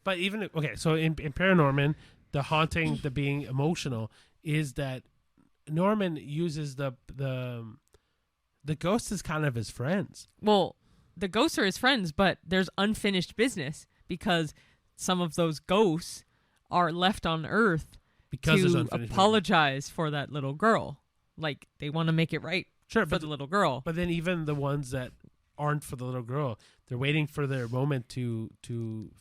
But even so in ParaNorman, the haunting, the being emotional, is that Norman uses the ghosts as kind of his friends. Well, the ghosts are his friends, but there's unfinished business because some of those ghosts are left on Earth to apologize for that little girl. Like, they want to make it right for the little girl. But then even the ones that aren't for the little girl, they're waiting for their moment to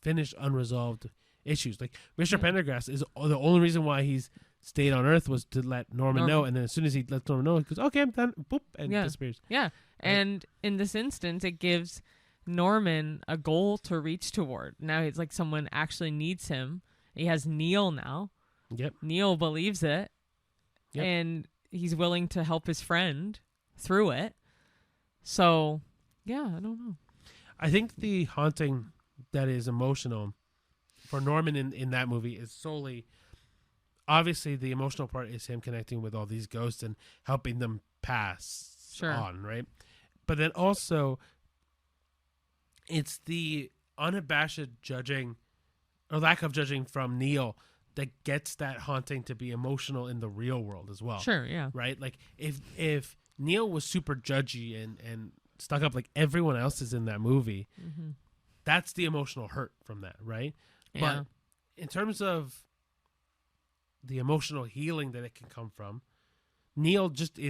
finish unresolved issues. Like Mr. Pendergrass is the only reason why he's stayed on Earth was to let Norman know, and then as soon as he lets Norman know, he goes, "Okay, I'm done," boop, and disappears. Yeah, and in this instance, it gives Norman a goal to reach toward. Now it's like someone actually needs him. He has Neil now. Yep. Neil believes it, and he's willing to help his friend through it. So, yeah, I don't know. I think the haunting that is emotional for Norman in that movie is solely, obviously the emotional part is him connecting with all these ghosts and helping them pass on, right? But then also it's the unabashed judging or lack of judging from Neil that gets that haunting to be emotional in the real world as well. Sure, yeah. Right? Like if Neil was super judgy and stuck up like everyone else is in that movie, that's the emotional hurt from that, right? Yeah. But in terms of the emotional healing that it can come from, Neil just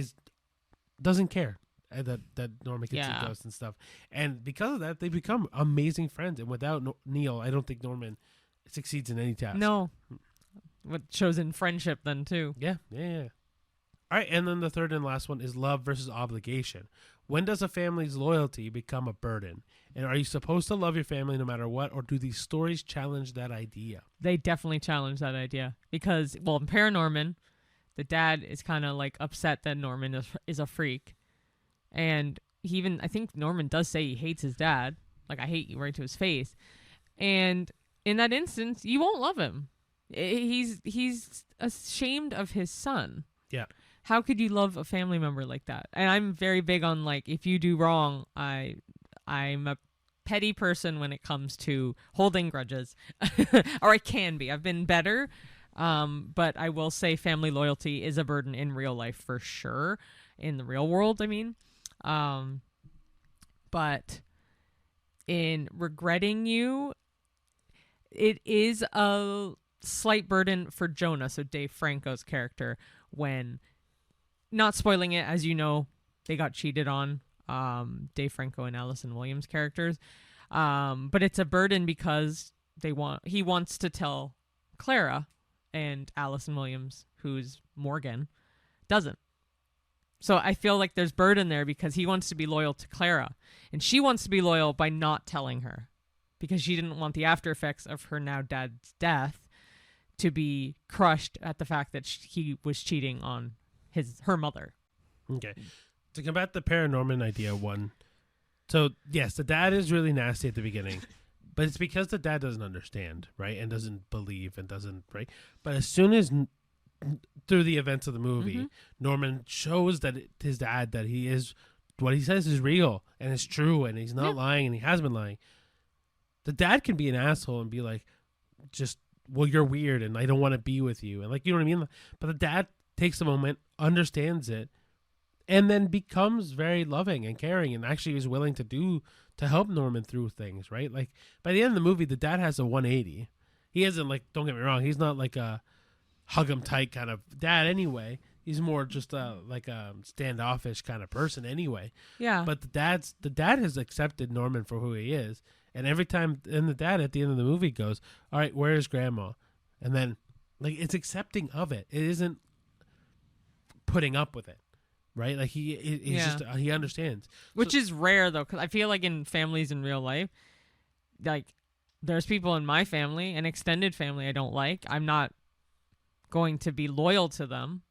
doesn't care that Norman can see ghosts and stuff. And because of that, they become amazing friends. And without Neil, I don't think Norman succeeds in any task. No. What shows in friendship then, too. Yeah. All right, and then the third and last one is love versus obligation. When does a family's loyalty become a burden? And are you supposed to love your family no matter what, or do these stories challenge that idea? They definitely challenge that idea because, well, in ParaNorman, the dad is kind of like upset that Norman is a freak. And I think Norman does say he hates his dad. Like, I hate you, right to his face. And in that instance, you won't love him. He's ashamed of his son. Yeah. How could you love a family member like that? And I'm very big on, like, if you do wrong, I'm a petty person when it comes to holding grudges. Or I can be. I've been better. But I will say family loyalty is a burden in real life for sure. In the real world, I mean. But in Regretting You, it is a slight burden for Jonah, so Dave Franco's character, when, not spoiling it, as you know, they got cheated on, Dave Franco and Allison Williams characters, but it's a burden because he wants to tell Clara, and Allison Williams, who's Morgan, doesn't. So I feel like there's burden there because he wants to be loyal to Clara, and she wants to be loyal by not telling her because she didn't want the after effects of her now dad's death to be crushed at the fact that he was cheating on her mother. Okay. To combat the ParaNorman idea one, so yes, the dad is really nasty at the beginning, but it's because the dad doesn't understand, right? And doesn't believe and doesn't, right? But as soon as through the events of the movie, Norman shows that his dad, that he is, what he says is real and it's true and he's not lying and he has been lying. The dad can be an asshole and be like, just well, you're weird and I don't want to be with you. And like, you know what I mean? But the dad takes a moment, understands it, and then becomes very loving and caring and actually is willing to help Norman through things, right? Like by the end of the movie, the dad has a 180. He isn't like, don't get me wrong, he's not like a hug him tight kind of dad anyway. He's more just like a standoffish kind of person anyway. Yeah. But the dad has accepted Norman for who he is. And every time, and the dad at the end of the movie goes, all right, where is grandma? And then like it's accepting of it. It isn't putting up with it. Right? Like he's just, he understands. Which is rare though, because I feel like in families in real life, like there's people in my family, an extended family I don't like. I'm not going to be loyal to them.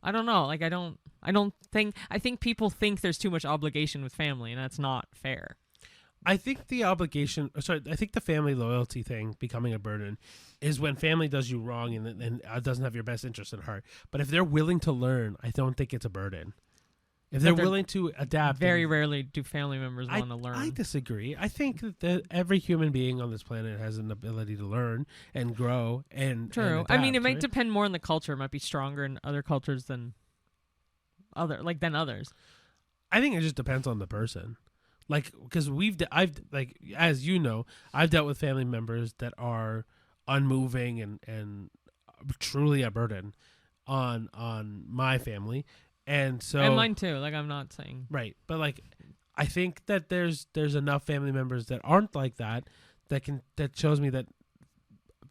I don't know. Like I think people think there's too much obligation with family, and that's not fair. I think the family loyalty thing becoming a burden is when family does you wrong and doesn't have your best interest at heart. But if they're willing to learn, I don't think it's a burden. If they're willing to adapt. Very rarely do family members want to learn. I disagree. I think that every human being on this planet has an ability to learn and grow and True. And adapt, I mean, it might right? depend more on the culture. It might be stronger in other cultures than others. I think it just depends on the person. Like, because I've as you know, I've dealt with family members that are unmoving and truly a burden on my family, and mine too. Like, I'm not saying right, but like, I think that there's enough family members that aren't like that shows me that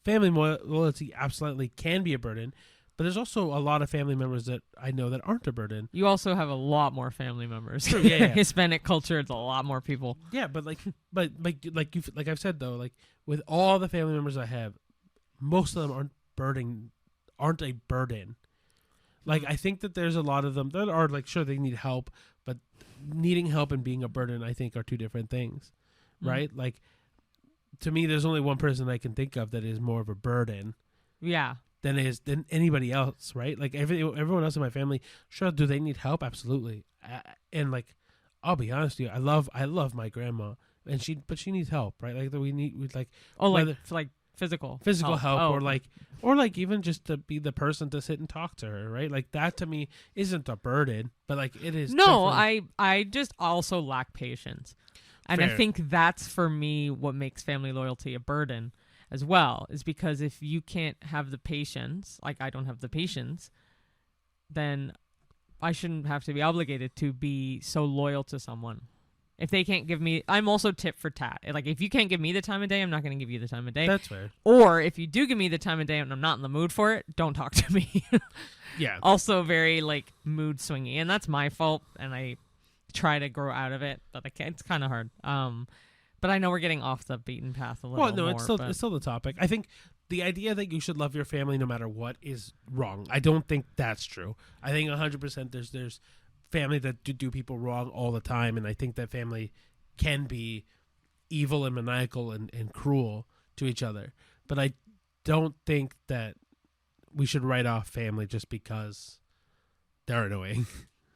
family loyalty absolutely can be a burden. But there's also a lot of family members that I know that aren't a burden. You also have a lot more family members. True, yeah. Hispanic culture, it's a lot more people. Yeah, but like I've said though, like with all the family members I have, most of them aren't a burden. Like I think that there's a lot of them that are like, sure, they need help, but needing help and being a burden, I think, are two different things, right? Like to me, there's only one person I can think of that is more of a burden. Yeah. Than anybody else, right? Like everyone else in my family, sure, do they need help? Absolutely. And like, I'll be honest with you, I love my grandma, and she needs help, right? Like like physical help, oh. or like even just to be the person to sit and talk to her, right? Like that to me isn't a burden, but like it is. No, I just also lack patience, and Fair. I think that's for me what makes family loyalty a burden as well, is because if you can't have the patience, like I don't have the patience, then I shouldn't have to be obligated to be so loyal to someone. If they can't give me, I'm also tit for tat. Like if you can't give me the time of day, I'm not going to give you the time of day. That's fair. Or if you do give me the time of day and I'm not in the mood for it, don't talk to me. Yeah. Also very like mood swingy, and that's my fault, and I try to grow out of it, but I can't. It's kind of hard. But I know we're getting off the beaten path a little more. Well, no, it's still the topic. I think the idea that you should love your family no matter what is wrong. I don't think that's true. I think 100% there's family that do people wrong all the time, and I think that family can be evil and maniacal and cruel to each other. But I don't think that we should write off family just because they're annoying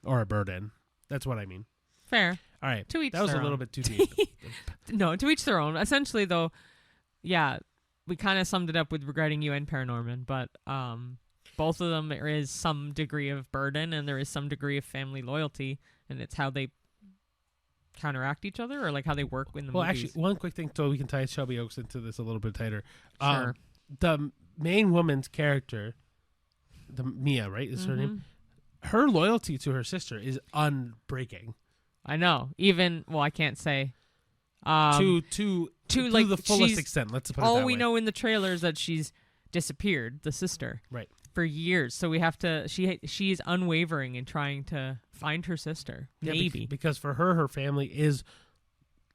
or a burden. That's what I mean. Fair. All right. To each that was their a little own. bit too deep. No, to each their own. Essentially, though, yeah, we kind of summed it up with Regretting You and ParaNorman, but both of them, there is some degree of burden and there is some degree of family loyalty, and it's how they counteract each other or like how they work in the movies. Actually, one quick thing so we can tie Shelby Oaks into this a little bit tighter. Sure. The main woman's character, the Mia, right, is her name? Mm-hmm. Her loyalty to her sister is unbreaking. I know. Even, well, I can't say. To like the fullest extent. Let's put it that way. All we know in the trailer is that she's disappeared, the sister, right, for years. So we have to. She is unwavering in trying to find her sister. Yeah, maybe because for her family is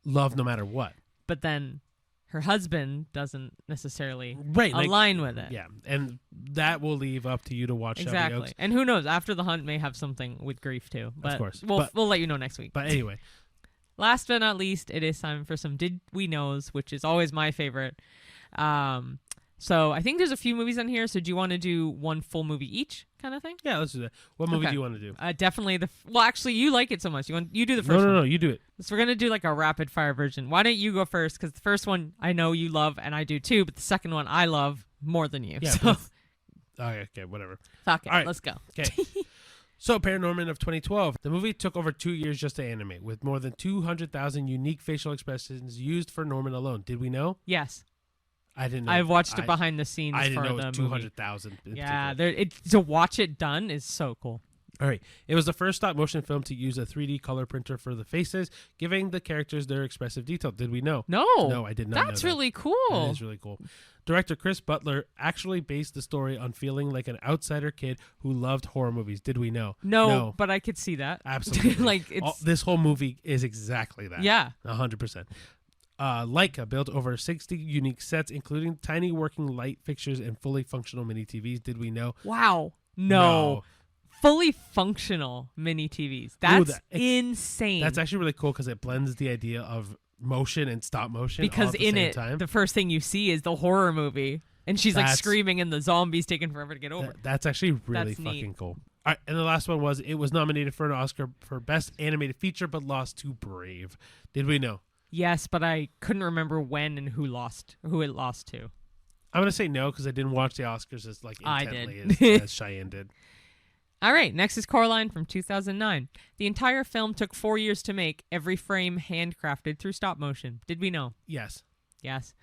love no matter what. But then her husband doesn't necessarily align align with it. Yeah, and that will leave up to you to watch. Exactly. Shelby Oaks. And who knows? After the hunt may have something with grief too. But of course, we'll let you know next week. But anyway. Last but not least, it is time for some Did We Knows, which is always my favorite. So I think there's a few movies on here. So do you want to do one full movie each kind of thing? Yeah, let's do that. What movie do you want to do? Definitely well, actually, you like it so much. You do the first one. No, you do it. So we're going to do like a rapid fire version. Why don't you go first? Because the first one I know you love and I do too, but the second one I love more than you. Yeah. So. Okay, whatever. Fuck it. All right. Let's go. Okay. So, ParaNorman of 2012. The movie took over 2 years just to animate, with more than 200,000 unique facial expressions used for Norman alone. Did we know? Yes. I didn't know. I've watched it behind the scenes I didn't for know it was the movie. 200,000. Yeah, to watch it done is so cool. All right. It was the first stop-motion film to use a 3D color printer for the faces, giving the characters their expressive detail. Did we know? No. No, I did not know That's that. really cool. That is really cool. Director Chris Butler actually based the story on feeling like an outsider kid who loved horror movies. Did we know? No, but I could see that. Absolutely. it's this whole movie is exactly that. Yeah. 100%. Leica built over 60 unique sets, including tiny working light fixtures and fully functional mini TVs. Did we know? Wow. No. Fully functional mini TVs. That's insane. That's actually really cool because it blends the idea of motion and stop motion because all at the in same it time. The first thing you see is the horror movie and she's like screaming and the zombie's taking forever to get over. That's actually really fucking cool. All right, and the last one was it was nominated for an Oscar for Best Animated Feature but lost to Brave. Did we know? Yes, but I couldn't remember when and who it lost to. I'm going to say no because I didn't watch the Oscars as intently as Cheyenne did. All right, next is Coraline from 2009. The entire film took 4 years to make, every frame handcrafted through stop motion. Did we know? Yes. Yes.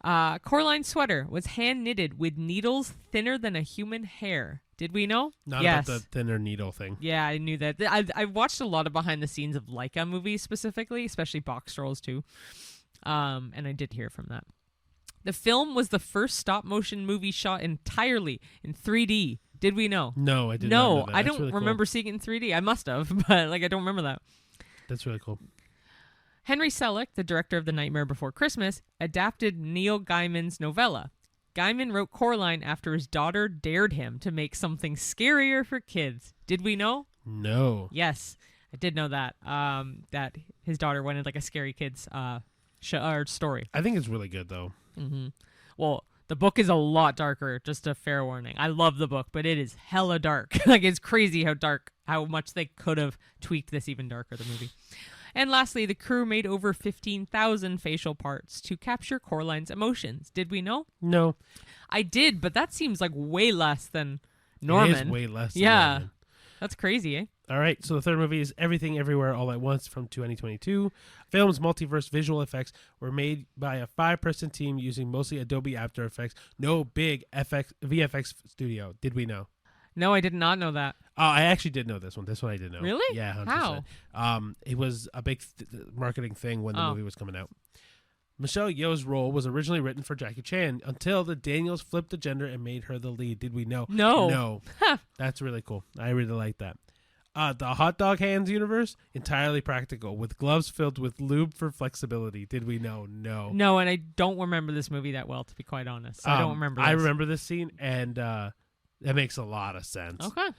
Coraline's sweater was hand-knitted with needles thinner than a human hair. Did we know? Not about the thinner needle thing. Yeah, I knew that. I watched a lot of behind-the-scenes of Leica movies specifically, especially box trolls too. And I did hear from that. The film was the first stop-motion movie shot entirely in 3D. Did we know? No, I did not know that. I don't remember seeing it in 3D. I must have, but I don't remember that. That's really cool. Henry Selick, the director of The Nightmare Before Christmas, adapted Neil Gaiman's novella. Gaiman wrote Coraline after his daughter dared him to make something scarier for kids. Did we know? No. Yes, I did know that. That his daughter wanted like a scary kids story. I think it's really good though. Mm-hmm. Well, the book is a lot darker, just a fair warning. I love the book, but it is hella dark. Like, it's crazy how much they could have tweaked this even darker, the movie. And lastly, the crew made over 15,000 facial parts to capture Coraline's emotions. Did we know? No. I did, but that seems like way less than Norman. It is way less than Norman. That's crazy, eh? All right, so the third movie is Everything Everywhere All at Once from 2022. Film's multiverse visual effects were made by a 5-person team using mostly Adobe After Effects. No big VFX studio. Did we know? No, I did not know that. Oh, I actually did know this one. This one I did know. Really? Yeah, 100%. How? It was a big marketing thing when the movie was coming out. Michelle Yeoh's role was originally written for Jackie Chan until the Daniels flipped the gender and made her the lead. Did we know? No. No. That's really cool. I really like that. The hot dog hands universe, entirely practical, with gloves filled with lube for flexibility. Did we know? No. No, and I don't remember this movie that well, to be quite honest. So I don't remember this. I remember this scene, and that makes a lot of sense. Okay.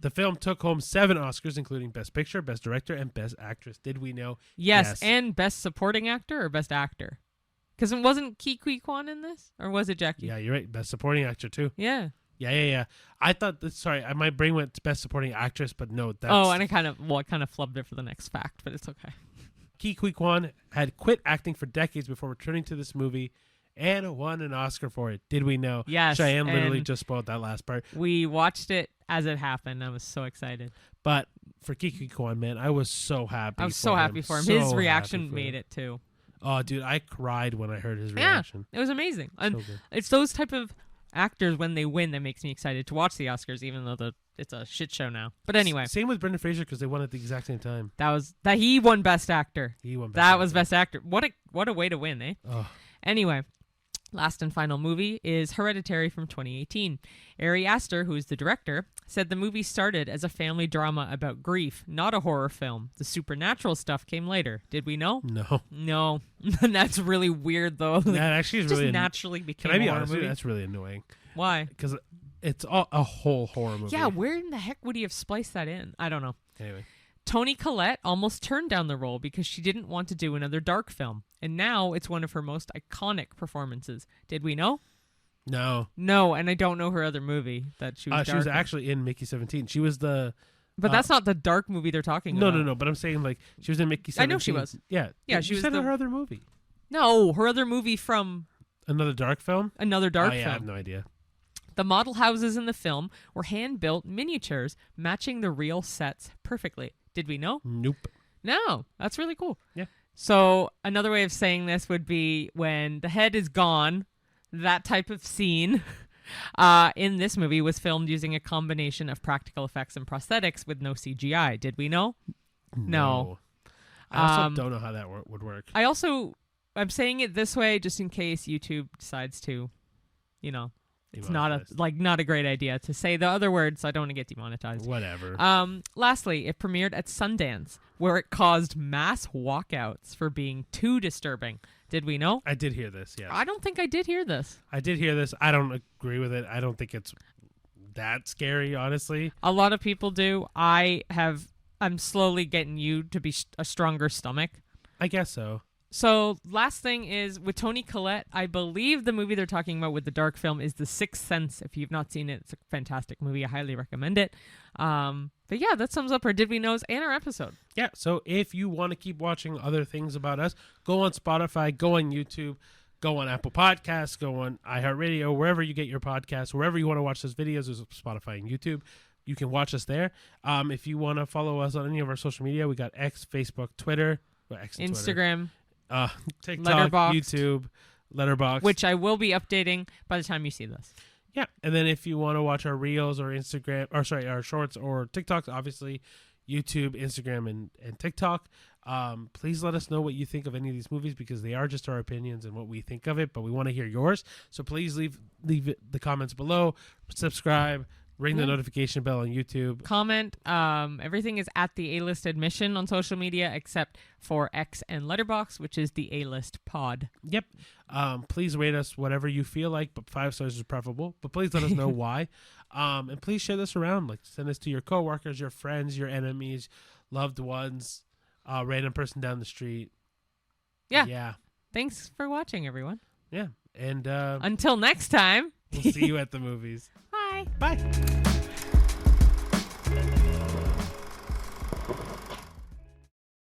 The film took home 7 Oscars, including Best Picture, Best Director, and Best Actress. Did we know? Yes. And Best Supporting Actor or Best Actor? Because it wasn't Ke Huy Quan in this? Or was it Jackie? Yeah, you're right. Best Supporting Actor, too. Yeah. Yeah. I thought that, sorry, my brain went to Best Supporting Actress, but no. That's... Oh, and I kind of flubbed it for the next fact, but it's okay. Ke Huy Quan had quit acting for decades before returning to this movie and won an Oscar for it. Did we know? Yes. Cheyenne literally just spoiled that last part. We watched it as it happened. I was so excited. But for Ke Huy Quan, man, I was so happy. I was so happy for him. His reaction made it too. Oh, dude, I cried when I heard his reaction. Yeah, it was amazing. And so it's those type of actors when they win that makes me excited to watch the Oscars, even though it's a shit show now. But anyway, same with Brendan Fraser because they won at the exact same time. He won Best Actor. He won. Best Actor. What a way to win, eh? Oh. Anyway. Last and final movie is Hereditary from 2018. Ari Aster, who is the director, said the movie started as a family drama about grief, not a horror film. The supernatural stuff came later. Did we know? No. That's really weird, though. That actually is just really naturally became a horror movie. Can I be honest with you? That's really annoying. Why? Because it's a whole horror movie. Yeah, where in the heck would he have spliced that in? I don't know. Anyway. Toni Collette almost turned down the role because she didn't want to do another dark film, and now it's one of her most iconic performances. Did we know? No. No, and I don't know her other movie that she was. She was actually in Mickey 17. She was the. But that's not the dark movie they're talking about. No. But I'm saying like she was in Mickey 17. I know she was. Yeah. Yeah, she was in her other movie. No, her other movie from another dark film. Another dark film. film. I have no idea. The model houses in the film were hand-built miniatures matching the real sets perfectly. Did we know? Nope. No, that's really cool. Yeah. So another way of saying this would be when the head is gone, that type of scene in this movie was filmed using a combination of practical effects and prosthetics with no CGI. Did we know? No. I also don't know how that would work. I'm saying it this way just in case YouTube decides to, it's not a great idea to say the other words, so I don't want to get demonetized. Whatever. Lastly, it premiered at Sundance, where it caused mass walkouts for being too disturbing. Did we know? I did hear this, yes. I don't think I did hear this. I did hear this. I don't agree with it. I don't think it's that scary, honestly. A lot of people do. I'm slowly getting you to be a stronger stomach. I guess so. So last thing is with Toni Collette, I believe the movie they're talking about with the dark film is The Sixth Sense. If you've not seen it, it's a fantastic movie. I highly recommend it. But yeah, that sums up our Did We Knows and our episode. Yeah, so if you want to keep watching other things about us, go on Spotify, go on YouTube, go on Apple Podcasts, go on iHeartRadio, wherever you get your podcasts, wherever you want to watch those videos, is Spotify and YouTube. You can watch us there. If you want to follow us on any of our social media, we got X, Facebook, Twitter, Instagram. TikTok, Letterboxd, YouTube, Letterboxd, which I will be updating by the time you see this. Yeah, and then if you want to watch our reels or our shorts or TikToks, obviously YouTube, Instagram, and TikTok. Please let us know what you think of any of these movies because they are just our opinions and what we think of it, but we want to hear yours. So please leave the comments below, subscribe. Ring the notification bell on YouTube. Comment. Everything is at the A-List Admission on social media except for X and Letterboxd, which is the A-List Pod. Yep. Please rate us whatever you feel like, but 5 stars is preferable. But please let us know why. And please share this around. Like send this to your coworkers, your friends, your enemies, loved ones, random person down the street. Yeah. Thanks for watching, everyone. Yeah. And until next time. we'll see you at the movies. Bye. Bye.